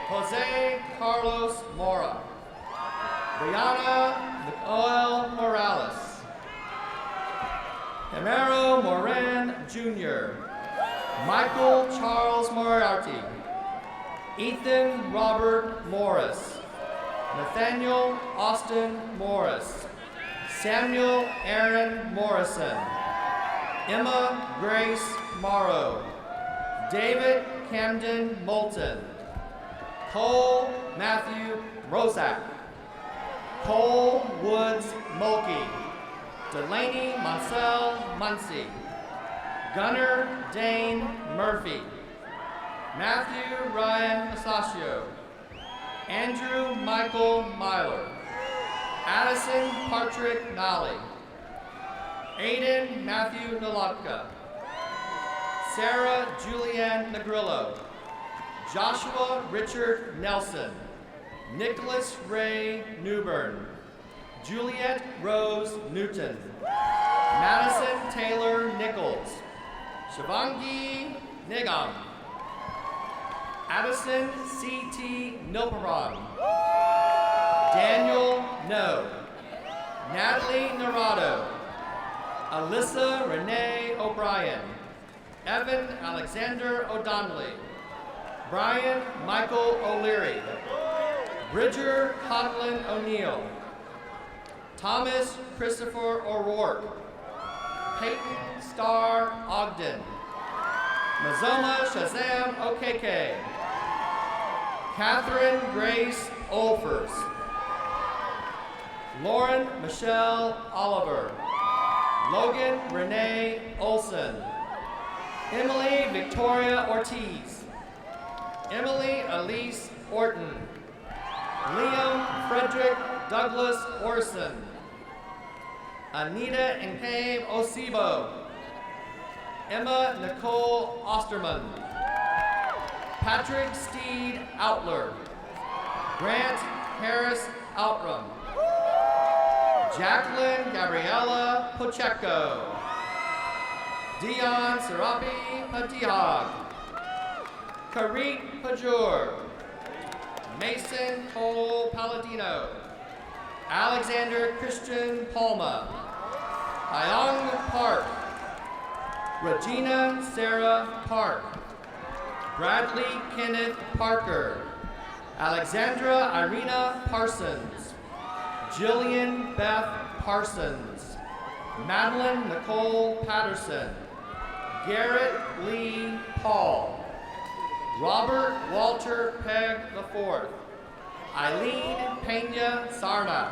Jose Carlos Mora, Brianna Nicole Morales, Camaro Moran Jr., Michael Charles Moriarty, Ethan Robert Morris, Nathaniel Austin Morris, Samuel Aaron Morrison, Emma Grace Morrow, David Camden Moulton, Cole Matthew Rosak, Cole Woods Mulkey, Delaney Monsell Muncie, Gunnar Dane Murphy, Matthew Ryan Masaccio, Andrew Michael Myler, Addison Patrick Nally, Aiden Matthew Nalotka, Sarah Julianne Negrillo, Joshua Richard Nelson, Nicholas Ray Newbern, Juliet Rose Newton, Madison Taylor Nichols, Shivangi Nigam, Addison C.T. Nilparan, Daniel No, Natalie Narado, Alyssa Renee O'Brien, Evan Alexander O'Donnelly, Brian Michael O'Leary, Bridger Conlon O'Neill, Thomas Christopher O'Rourke, Peyton Starr Ogden, Mazoma Shazam Okeke, Catherine Grace Olfers, Lauren Michelle Oliver, Logan Renee Olson, Emily Victoria Ortiz, Emily Elise Orton, Liam Frederick Douglas Orson, Anita Nkame Osibo, Emma Nicole Osterman, Patrick Steed Outler, Grant Harris Outram, Jacqueline Gabriella Pacheco. Dion Sarapi Padihag. Karit Pajur. Mason Cole Palladino. Alexander Christian Palma. Hyung Park. Regina Sarah Park. Bradley Kenneth Parker. Alexandra Irina Parsons. Jillian Beth Parsons. Madeline Nicole Patterson. Garrett Lee Paul. Robert Walter Pegg IV. Eileen Pena Sarna.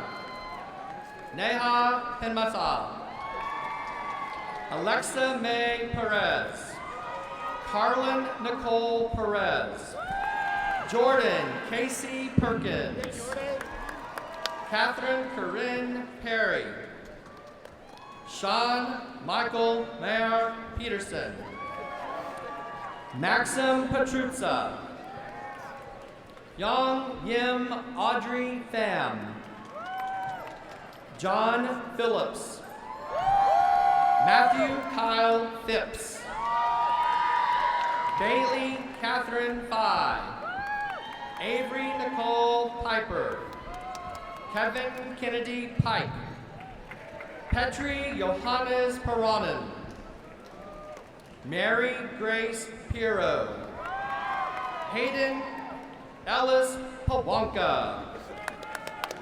Neha Penmasa. Alexa May Perez. Carlin Nicole Perez. Jordan Casey Perkins. Catherine Corinne Perry. Sean Michael Mayer Peterson. Maxim Petruzza. Yang Yim Audrey Pham. John Phillips. Matthew Kyle Phipps. Bailey Catherine Fye. Avery Nicole Piper. Kevin Kennedy Pike. Petri Johannes Paranen. Mary Grace Piro. Hayden Ellis Pawanka.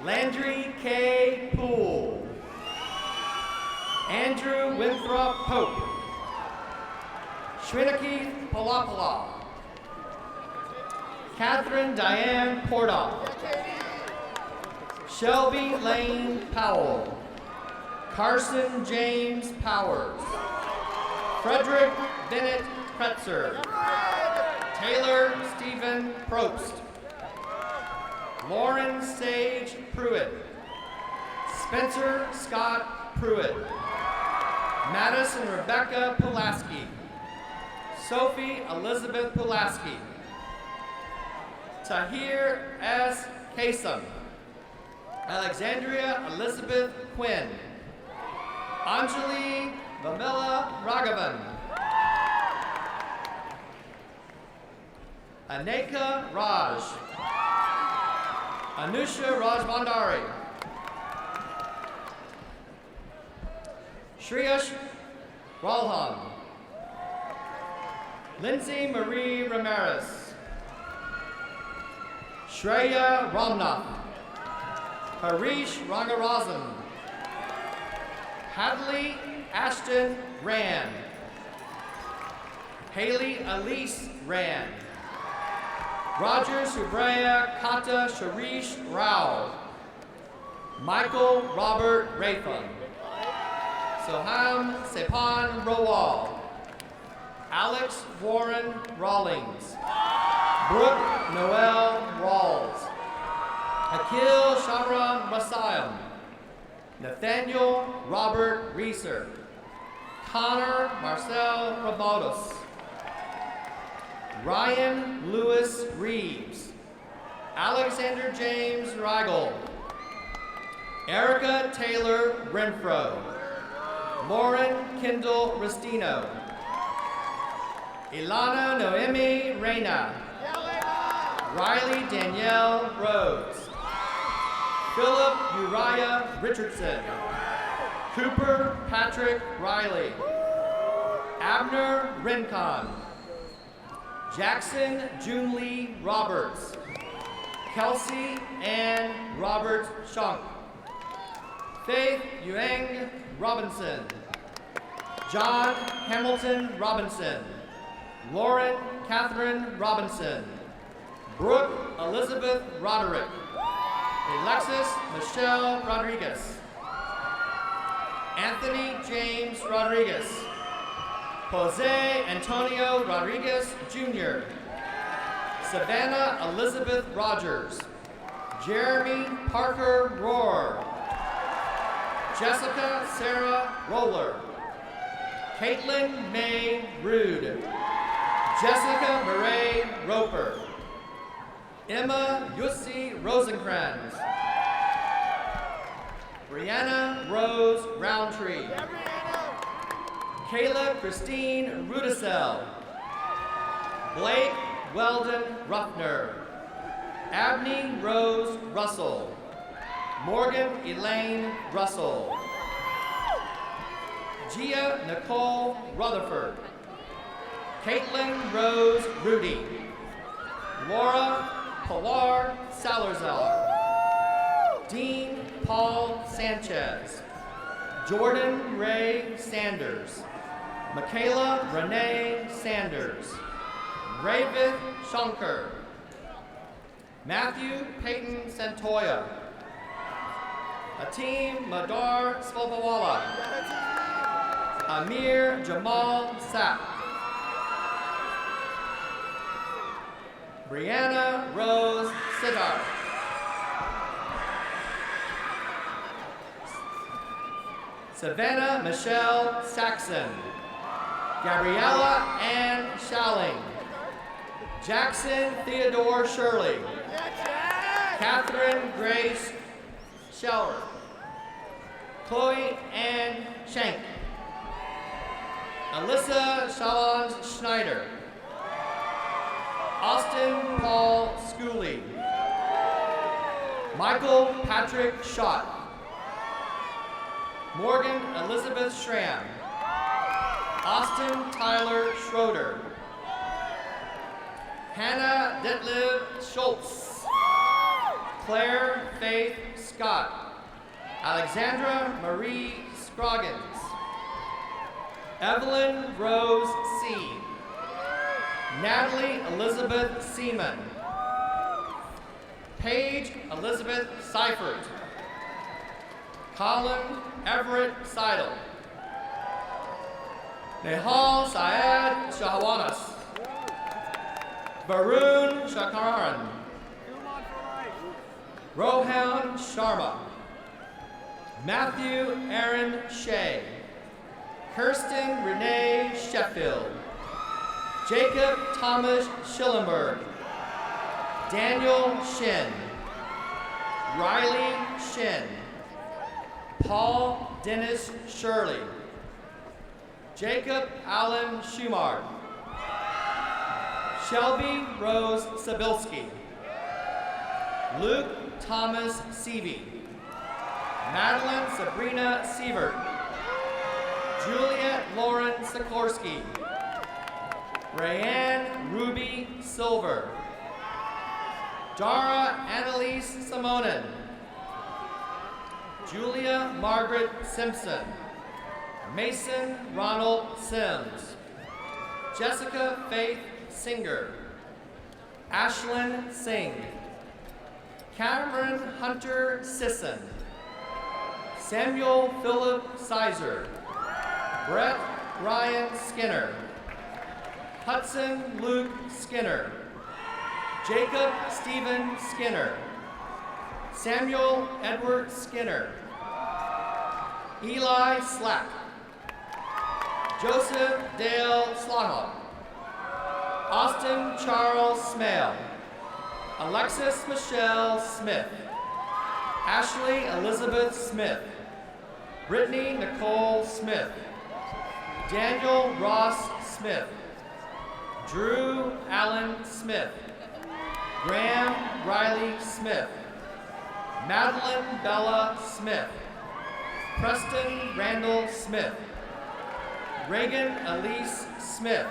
Landry K. Poole. Andrew Winthrop Pope. Shrinaki Palapala. Catherine Diane Portoff. Shelby Lane Powell. Carson James Powers. Frederick Bennett Kretzer. Taylor Stephen Probst. Lauren Sage Pruitt. Spencer Scott Pruitt. Madison Rebecca Pulaski. Sophie Elizabeth Pulaski. Tahir S. Kasem. Alexandria Elizabeth Quinn. Anjali Vamila Raghavan. Aneka Raj. Anusha Rajbandari. Shreyash Ralhan. Lindsay Marie Ramirez. Shreya Ramnath. Harish Rangarajan. Hadley Ashton Rand. Haley Elise Rand. Roger Subraya Kata Sharish Rao. Michael Robert Rayfun. Soham Sepan Rowal. Alex Warren Rawlings. Brooke Noel Rawls. Akil Shavram Rasayam. Nathaniel Robert Reeser. Connor Marcel Rabotos. Ryan Lewis Reeves. Alexander James Rigel. Erica Taylor Renfro. Lauren Kendall Restino. Ilana Noemi Reyna. Riley Danielle Rhodes. Philip Uriah Richardson. Cooper Patrick Riley. Abner Rincon. Jackson Junlee Roberts. Kelsey Ann Robert Shunk. Faith Yuang Robinson. John Hamilton Robinson. Lauren Catherine Robinson. Brooke Elizabeth Roderick. Alexis Michelle Rodriguez. Anthony James Rodriguez. Jose Antonio Rodriguez Jr. Savannah Elizabeth Rogers. Jeremy Parker Rohr. Jessica Sarah Roller. Caitlin May Rude. Jessica Murray Roper. Emma Yussi Rosenkrantz. Brianna Rose Roundtree. Kayla Christine Rudisell. Blake Weldon Ruffner. Abney Rose Russell. Morgan Elaine Russell. Gia Nicole Rutherford. Caitlin Rose Rudy. Laura Pilar Salazar. Dean Paul Sanchez. Jordan Ray Sanders. Michaela Renee Sanders. Raven Shankar. Matthew Peyton Santoya. Atim Madar Svobawala. Amir Jamal Sapp. Brianna Rose Siddar. Savannah Michelle Saxon. Gabriella Ann Shalling. Jackson Theodore Shirley. Catherine Grace Scheller. Chloe Ann Shank. Alyssa Shalons Schneider. Austin Paul Schooley. Michael Patrick Schott. Morgan Elizabeth Schramm. Austin Tyler Schroeder. Hannah Detliv Schultz. Claire Faith Scott. Alexandra Marie Scroggins. Evelyn Rose C. Natalie Elizabeth Seaman. Paige Elizabeth Seifert. Colin Everett Seidel. Nehal Syed Shahawanas. Varun Shakaran. Rohan Sharma. Matthew Aaron Shea. Kirsten Renee Sheffield. Jacob Thomas Schillenberg. Daniel Shin. Riley Shin. Paul Dennis Shirley. Jacob Allen Schumard. Shelby Rose Sabilski. Luke Thomas Seavey. Madeline Sabrina Sievert. Juliet Lauren Sikorsky. Rayanne Ruby Silver. Dara Annalise Simonin. Julia Margaret Simpson. Mason Ronald Sims. Jessica Faith Singer. Ashlyn Singh. Cameron Hunter Sisson. Samuel Philip Sizer. Brett Ryan Skinner. Hudson Luke Skinner. Jacob Stephen Skinner. Samuel Edward Skinner. Eli Slack. Joseph Dale Slahop. Austin Charles Smale. Alexis Michelle Smith. Ashley Elizabeth Smith. Brittany Nicole Smith. Daniel Ross Smith. Drew Allen Smith. Graham Riley Smith. Madeline Bella Smith. Preston Randall Smith. Reagan Elise Smith.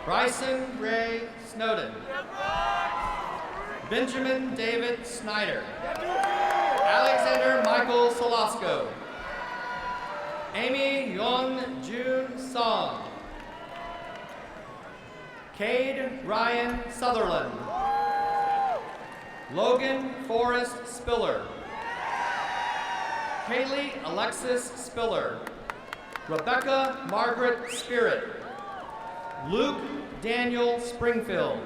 Bryson Ray Snowden. Benjamin David Snyder. Alexander Michael Solasco. Amy Young June Song. Cade Ryan Sutherland. Logan Forrest Spiller. Haley Alexis Spiller. Rebecca Margaret Spirit. Luke Daniel Springfield.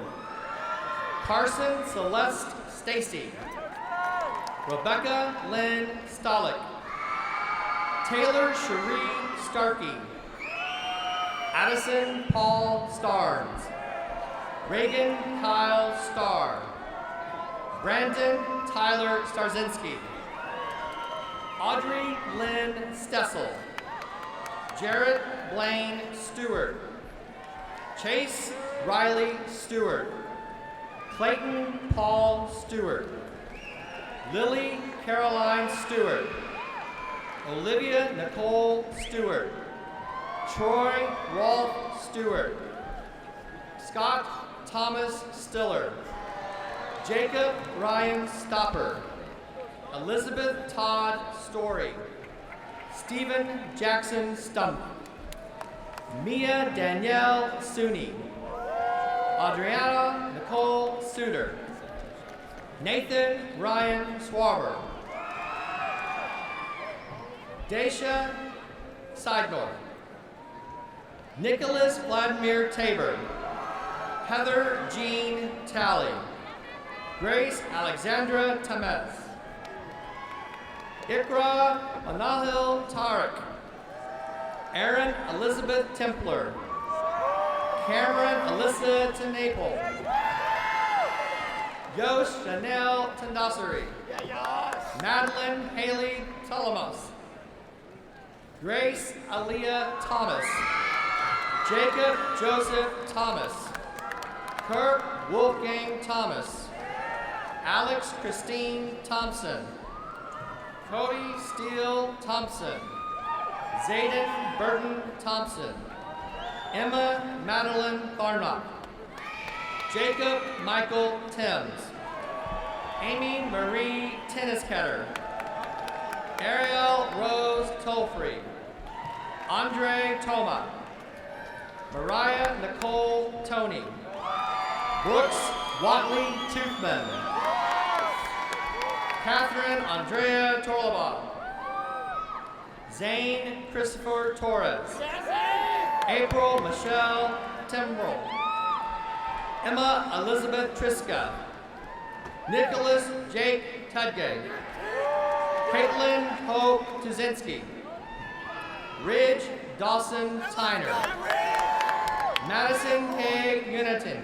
Carson Celeste Stacy. Rebecca Lynn Stolick. Taylor Cherie Starkey. Addison Paul Starnes. Reagan Kyle Starr. Brandon Tyler Starzinski. Audrey Lynn Stessel, Jarrett Blaine Stewart, Chase Riley Stewart, Clayton Paul Stewart, Lily Caroline Stewart, Olivia Nicole Stewart, Troy Rolf Stewart, Scott Thomas Stiller, Jacob Ryan Stopper, Elizabeth Todd Story, Stephen Jackson Stump, Mia Danielle Suni, Adriana Nicole Suter, Nathan Ryan Swarber, Daisha Seidnor, Nicholas Vladimir Tabor, Heather Jean Talley, Grace Alexandra Tamez, Ikra Anahil Tarek, Erin Elizabeth Templer, Cameron Alyssa Tenaple, Yosh Chanel Tandasari, Madeline Haley Tulamos, Grace Aaliyah Thomas, Jacob Joseph Thomas, Kirk Wolfgang Thomas, Alex Christine Thompson, Cody Steele Thompson, Zayden Burton Thompson, Emma Madeline Tharnock, Jacob Michael Timms, Amy Marie Tennisketter, Ariel Rose Tolfree, Andre Toma, Mariah Nicole Tony, Brooks Watley Toothman, Catherine Andrea Torlaba, Zane Christopher Torres, April Michelle Timbrell, Emma Elizabeth Triska, Nicholas Jake Tudgay, Caitlin Hope Tuzinski, Ridge Dawson Tyner, Madison K. Unitin,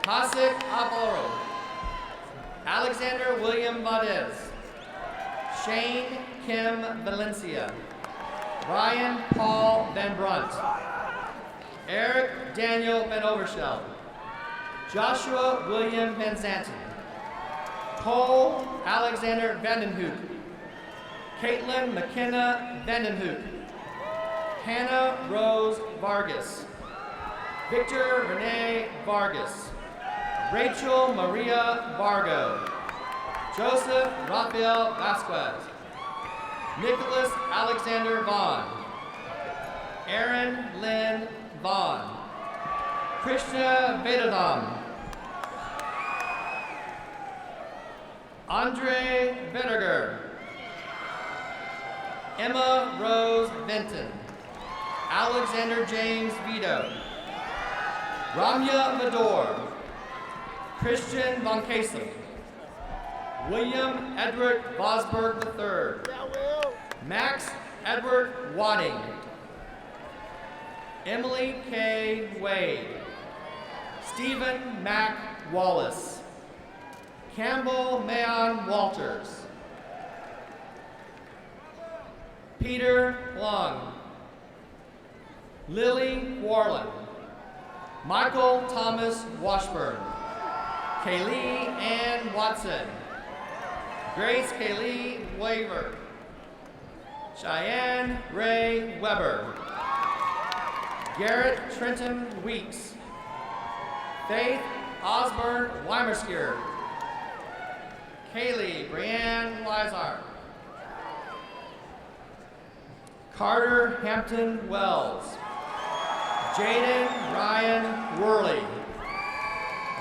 Hasek Apollo, Alexander William Valdez, Shane Kim Valencia, Ryan Paul Van Brunt, Eric Daniel Van Overshell, Joshua William Van Zanten, Cole Alexander Vandenhoek, Caitlin McKenna Vandenhoek, Hannah Rose Vargas, Victor Renee Vargas, Rachel Maria Vargo, Joseph Rafael Vasquez, Nicholas Alexander Vaughn, Aaron Lynn Vaughn, Krishna Vedadam, Andre Vetterger, Emma Rose Benton, Alexander James Vito, Ramya Mador, Christian Von Kasem, William Edward Vosberg III, Max Edward Wadding, Emily K. Wade, Stephen Mack Wallace, Campbell Mayon Walters, Peter Long, Lily Warland, Michael Thomas Washburn, Kaylee Ann Watson, Grace Kaylee Waver, Cheyenne Ray Weber, Garrett Trenton Weeks, Faith Osborne Weimerskier, Kaylee Brianne Lizar, Carter Hampton Wells, Jaden Ryan Worley,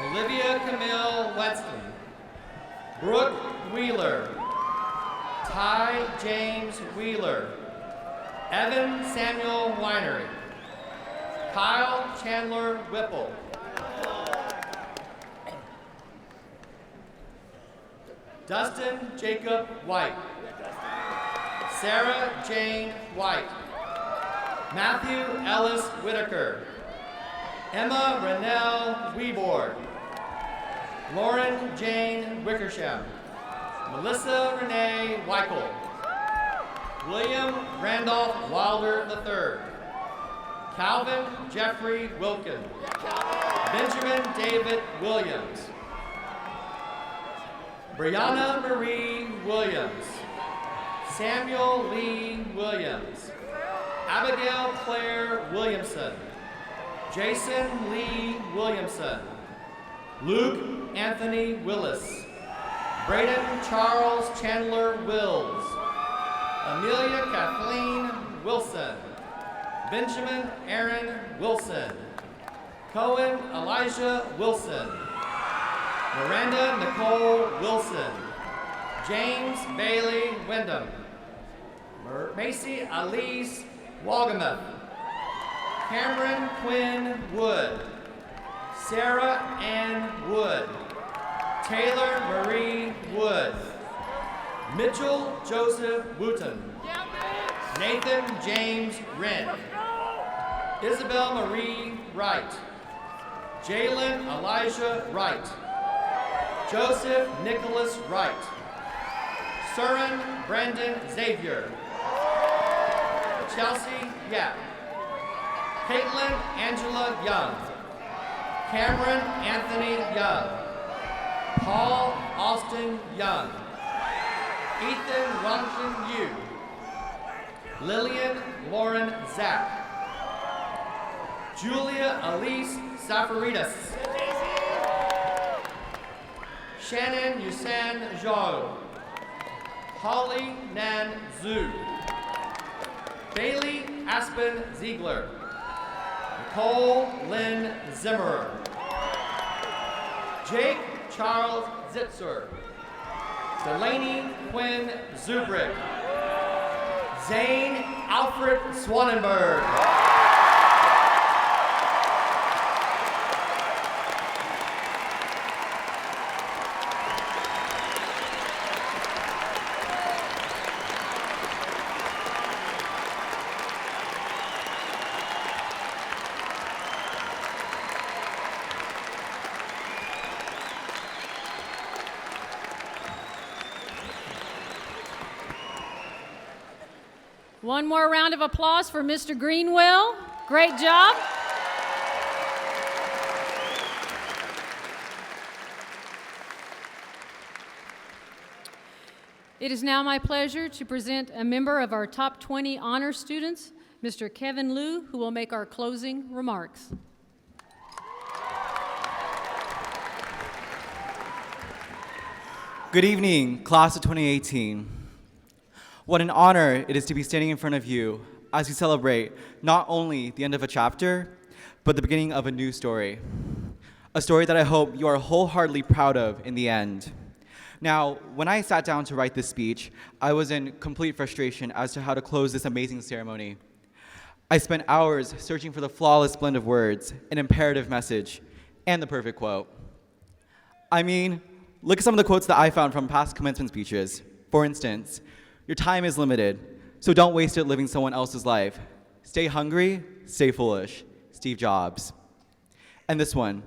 Olivia Camille Weston, Brooke Wheeler, Ty James Wheeler, Evan Samuel Winery, Kyle Chandler Whipple, Dustin Jacob White, Sarah Jane White, Matthew Ellis Whitaker, Emma Renelle Weeboard, Lauren Jane Wickersham, Melissa Renee Weichel, William Randolph Wilder III. Calvin Jeffrey Wilkin. Benjamin David Williams. Brianna Marie Williams. Samuel Lee Williams. Abigail Claire Williamson. Jason Lee Williamson. Luke Anthony Willis. Braden Charles Chandler Wills. Amelia Kathleen Wilson. Benjamin Aaron Wilson. Cohen Elijah Wilson. Miranda Nicole Wilson. James Bailey Wyndham. Macy Elise Wagamuth. Cameron Quinn Wood. Sarah Ann Wood. Taylor Marie Wood. Mitchell Joseph Wooten. Nathan James Wren. Isabel Marie Wright. Jalen Elijah Wright. Joseph Nicholas Wright. Surin Brandon Xavier. Chelsea Yap. Caitlin Angela Young. Cameron Anthony Young. Paul Austin Young. Ethan Runkin Yu. Lillian Lauren Zapp. Julia Elise Safaridis. Shannon Yusan Zhao. Holly Nan Zhu. Bailey Aspen Ziegler. Nicole Lynn Zimmerer. Jake Charles Zitzer. Delaney Quinn Zubrick. Zane Alfred Swanenberg. One more round of applause for Mr. Greenwell. Great job. It is now my pleasure to present a member of our top 20 honor students, Mr. Kevin Liu, who will make our closing remarks. Good evening, class of 2018. What an honor it is to be standing in front of you as we celebrate not only the end of a chapter, but the beginning of a new story. A story that I hope you are wholeheartedly proud of in the end. Now, when I sat down to write this speech, I was in complete frustration as to how to close this amazing ceremony. I spent hours searching for the flawless blend of words, an imperative message, and the perfect quote. I mean, look at some of the quotes that I found from past commencement speeches. For instance, your time is limited, so don't waste it living someone else's life. Stay hungry, stay foolish. Steve Jobs. And this one,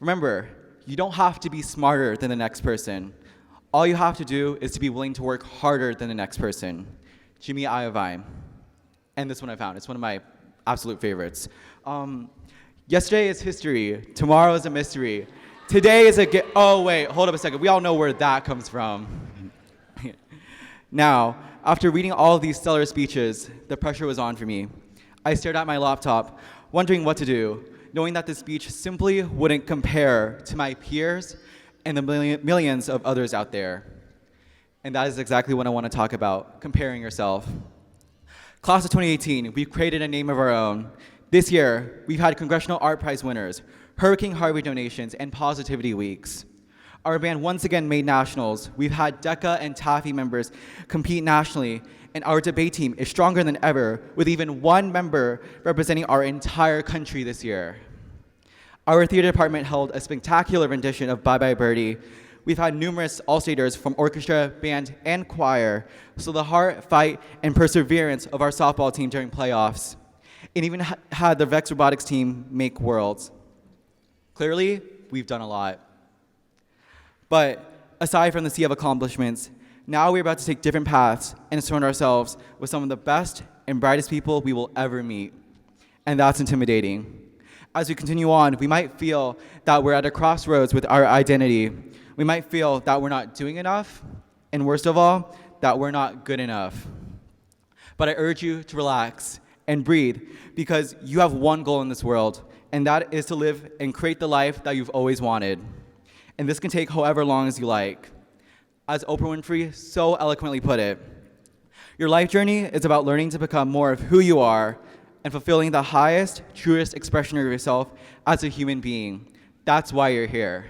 remember, you don't have to be smarter than the next person. All you have to do is to be willing to work harder than the next person. Jimmy Iovine. And this one I found, it's one of my absolute favorites. Yesterday is history, tomorrow is a mystery. Today is oh wait, hold up a second. We all know where that comes from. Now, after reading all of these stellar speeches, the pressure was on for me. I stared at my laptop, wondering what to do, knowing that this speech simply wouldn't compare to my peers and the millions of others out there. And that is exactly what I want to talk about, comparing yourself. Class of 2018, we've created a name of our own. This year, we've had Congressional Art Prize winners, Hurricane Harvey donations, and Positivity Weeks. Our band once again made nationals. We've had DECA and TAFE members compete nationally, and our debate team is stronger than ever, with even one member representing our entire country this year. Our theater department held a spectacular rendition of Bye Bye Birdie. We've had numerous all-staters from orchestra, band, and choir, so the heart, fight, and perseverance of our softball team during playoffs, and even had the Vex Robotics team make worlds. Clearly, we've done a lot. But aside from the sea of accomplishments, Now we're about to take different paths and surround ourselves with some of the best and brightest people we will ever meet. And that's intimidating. As we continue on, we might feel that we're at a crossroads with our identity. We might feel that we're not doing enough, and worst of all, that we're not good enough. But I urge you to relax and breathe, because you have one goal in this world, and that is to live and create the life that you've always wanted. And this can take however long as you like. As Oprah Winfrey so eloquently put it, your life journey is about learning to become more of who you are and fulfilling the highest, truest expression of yourself as a human being. That's why you're here.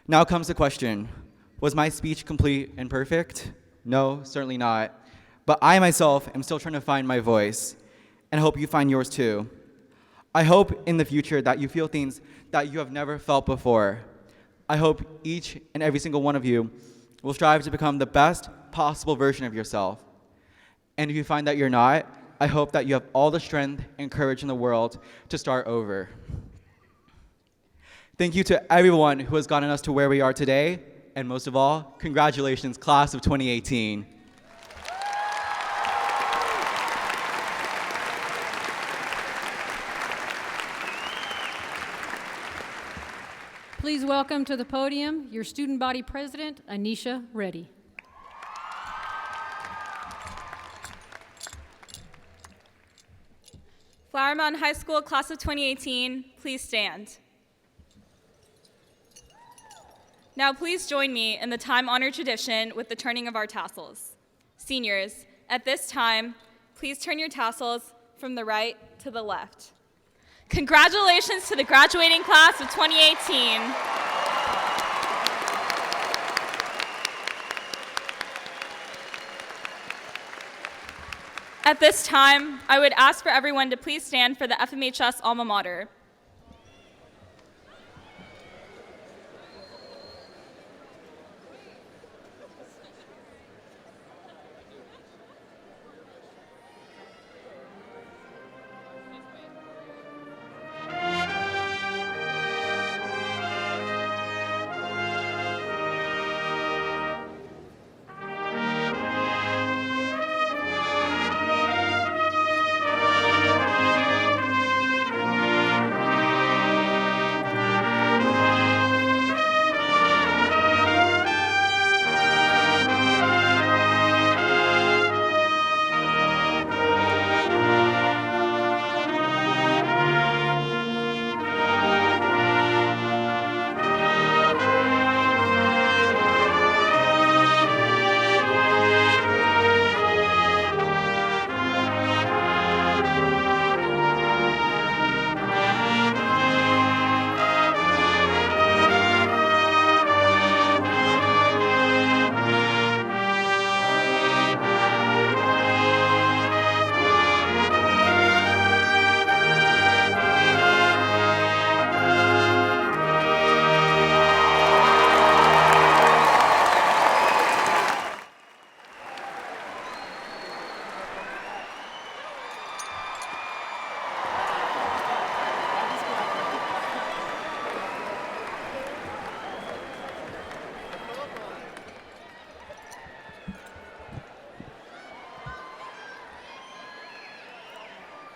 Now comes the question, was my speech complete and perfect? No, certainly not. But I myself am still trying to find my voice, and I hope you find yours too. I hope in the future that you feel things that you have never felt before. I hope each and every single one of you will strive to become the best possible version of yourself. And if you find that you're not, I hope that you have all the strength and courage in the world to start over. Thank you to everyone who has gotten us to where we are today, and most of all, congratulations, class of 2018. Please welcome to the podium your student body president, Anisha Reddy. Flower Mound High School class of 2018, please stand. Now please join me in the time-honored tradition with the turning of our tassels. Seniors, at this time, please turn your tassels from the right to the left. Congratulations to the graduating class of 2018. At this time, I would ask for everyone to please stand for the FMHS alma mater.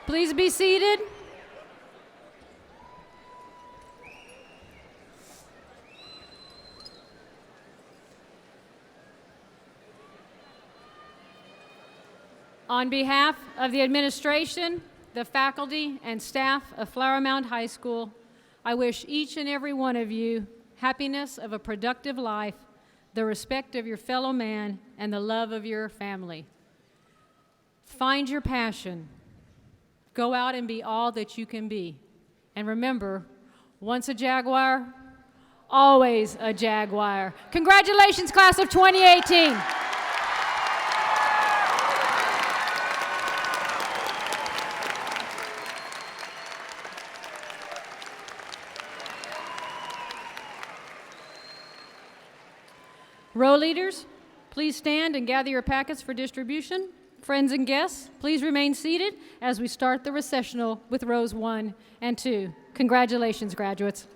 Please be seated. On behalf of the administration, the faculty, and staff of Flower Mound High School, I wish each and every one of you happiness of a productive life, the respect of your fellow man, and the love of your family. Find your passion. Go out and be all that you can be. And remember, once a Jaguar, always a Jaguar. Congratulations, class of 2018. Row leaders, please stand and gather your packets for distribution. Friends and guests, please remain seated as we start the recessional with rows 1 and 2. Congratulations, graduates.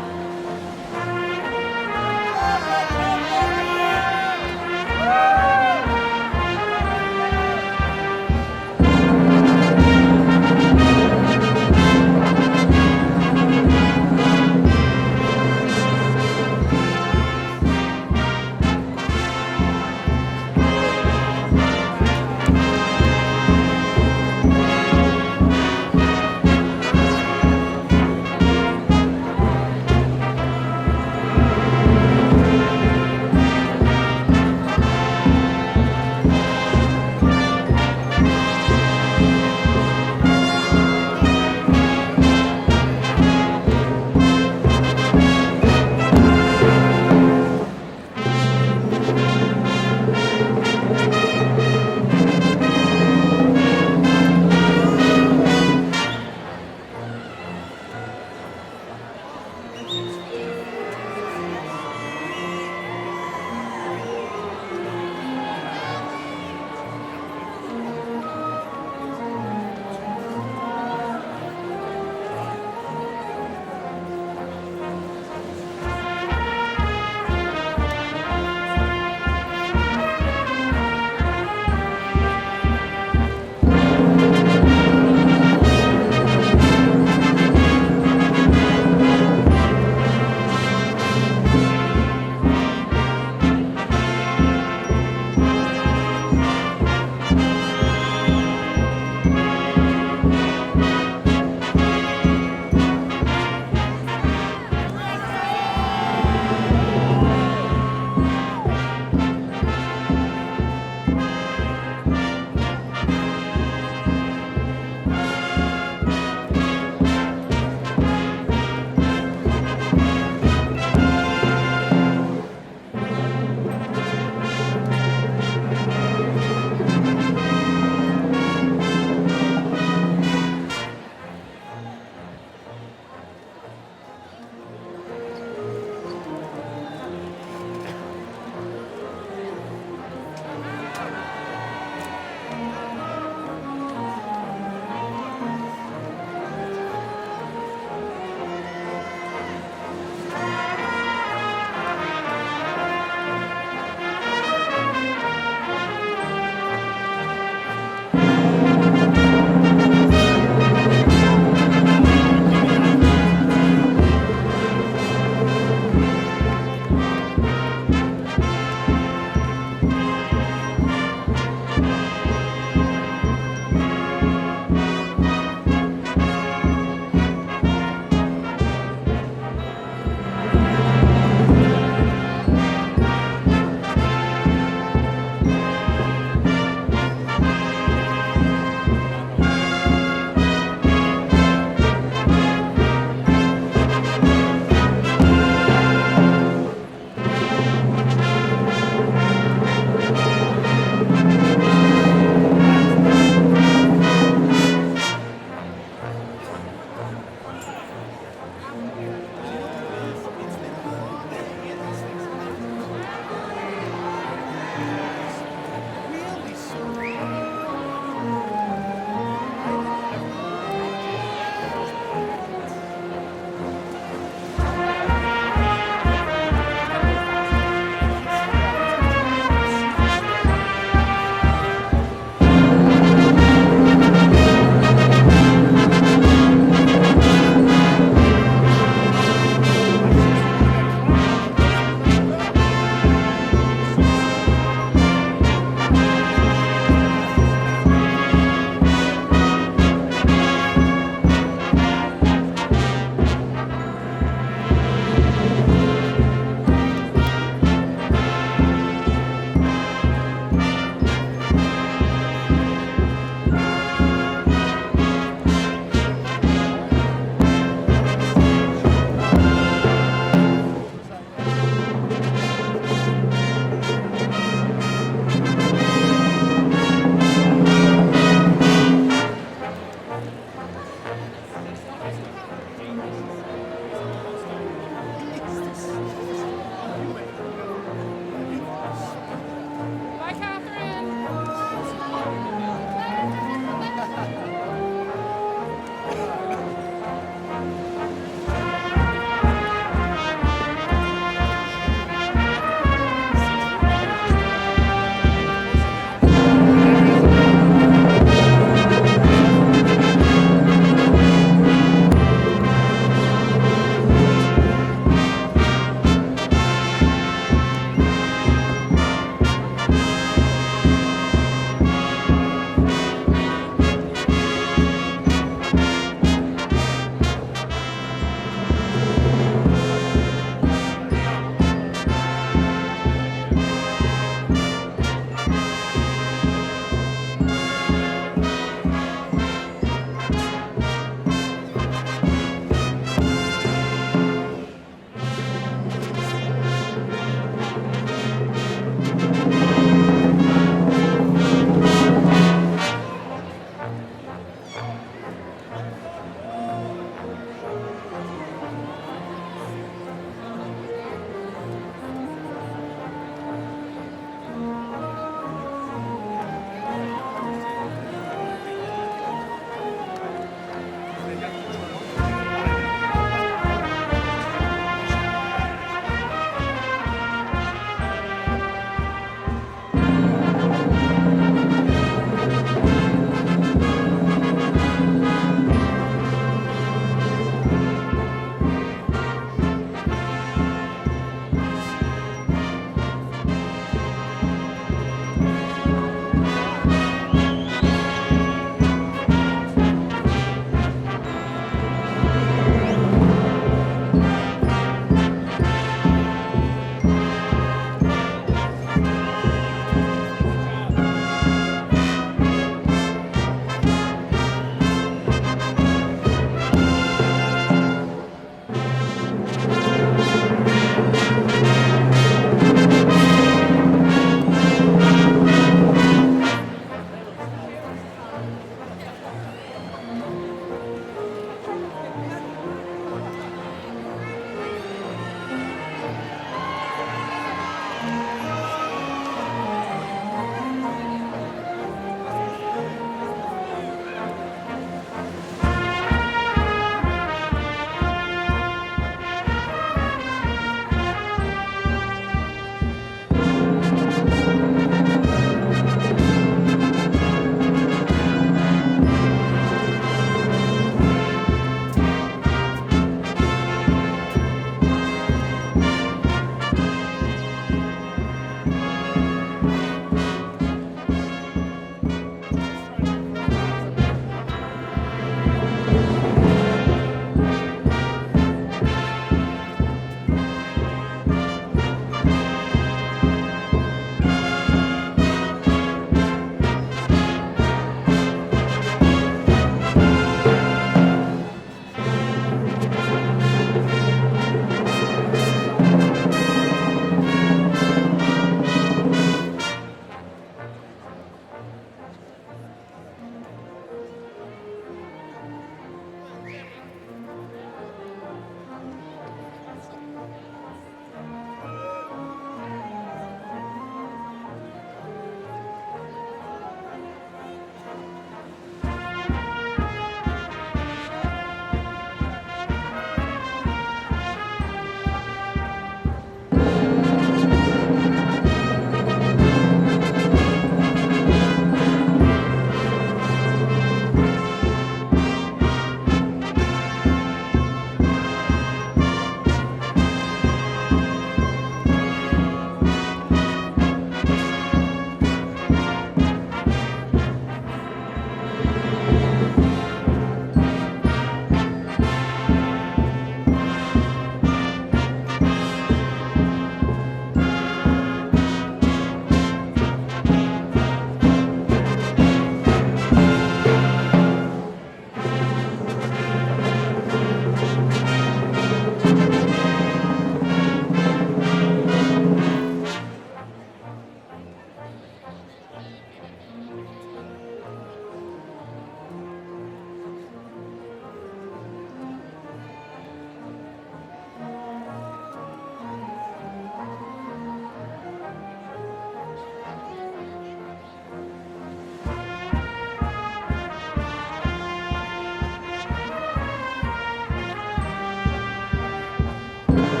Thank you.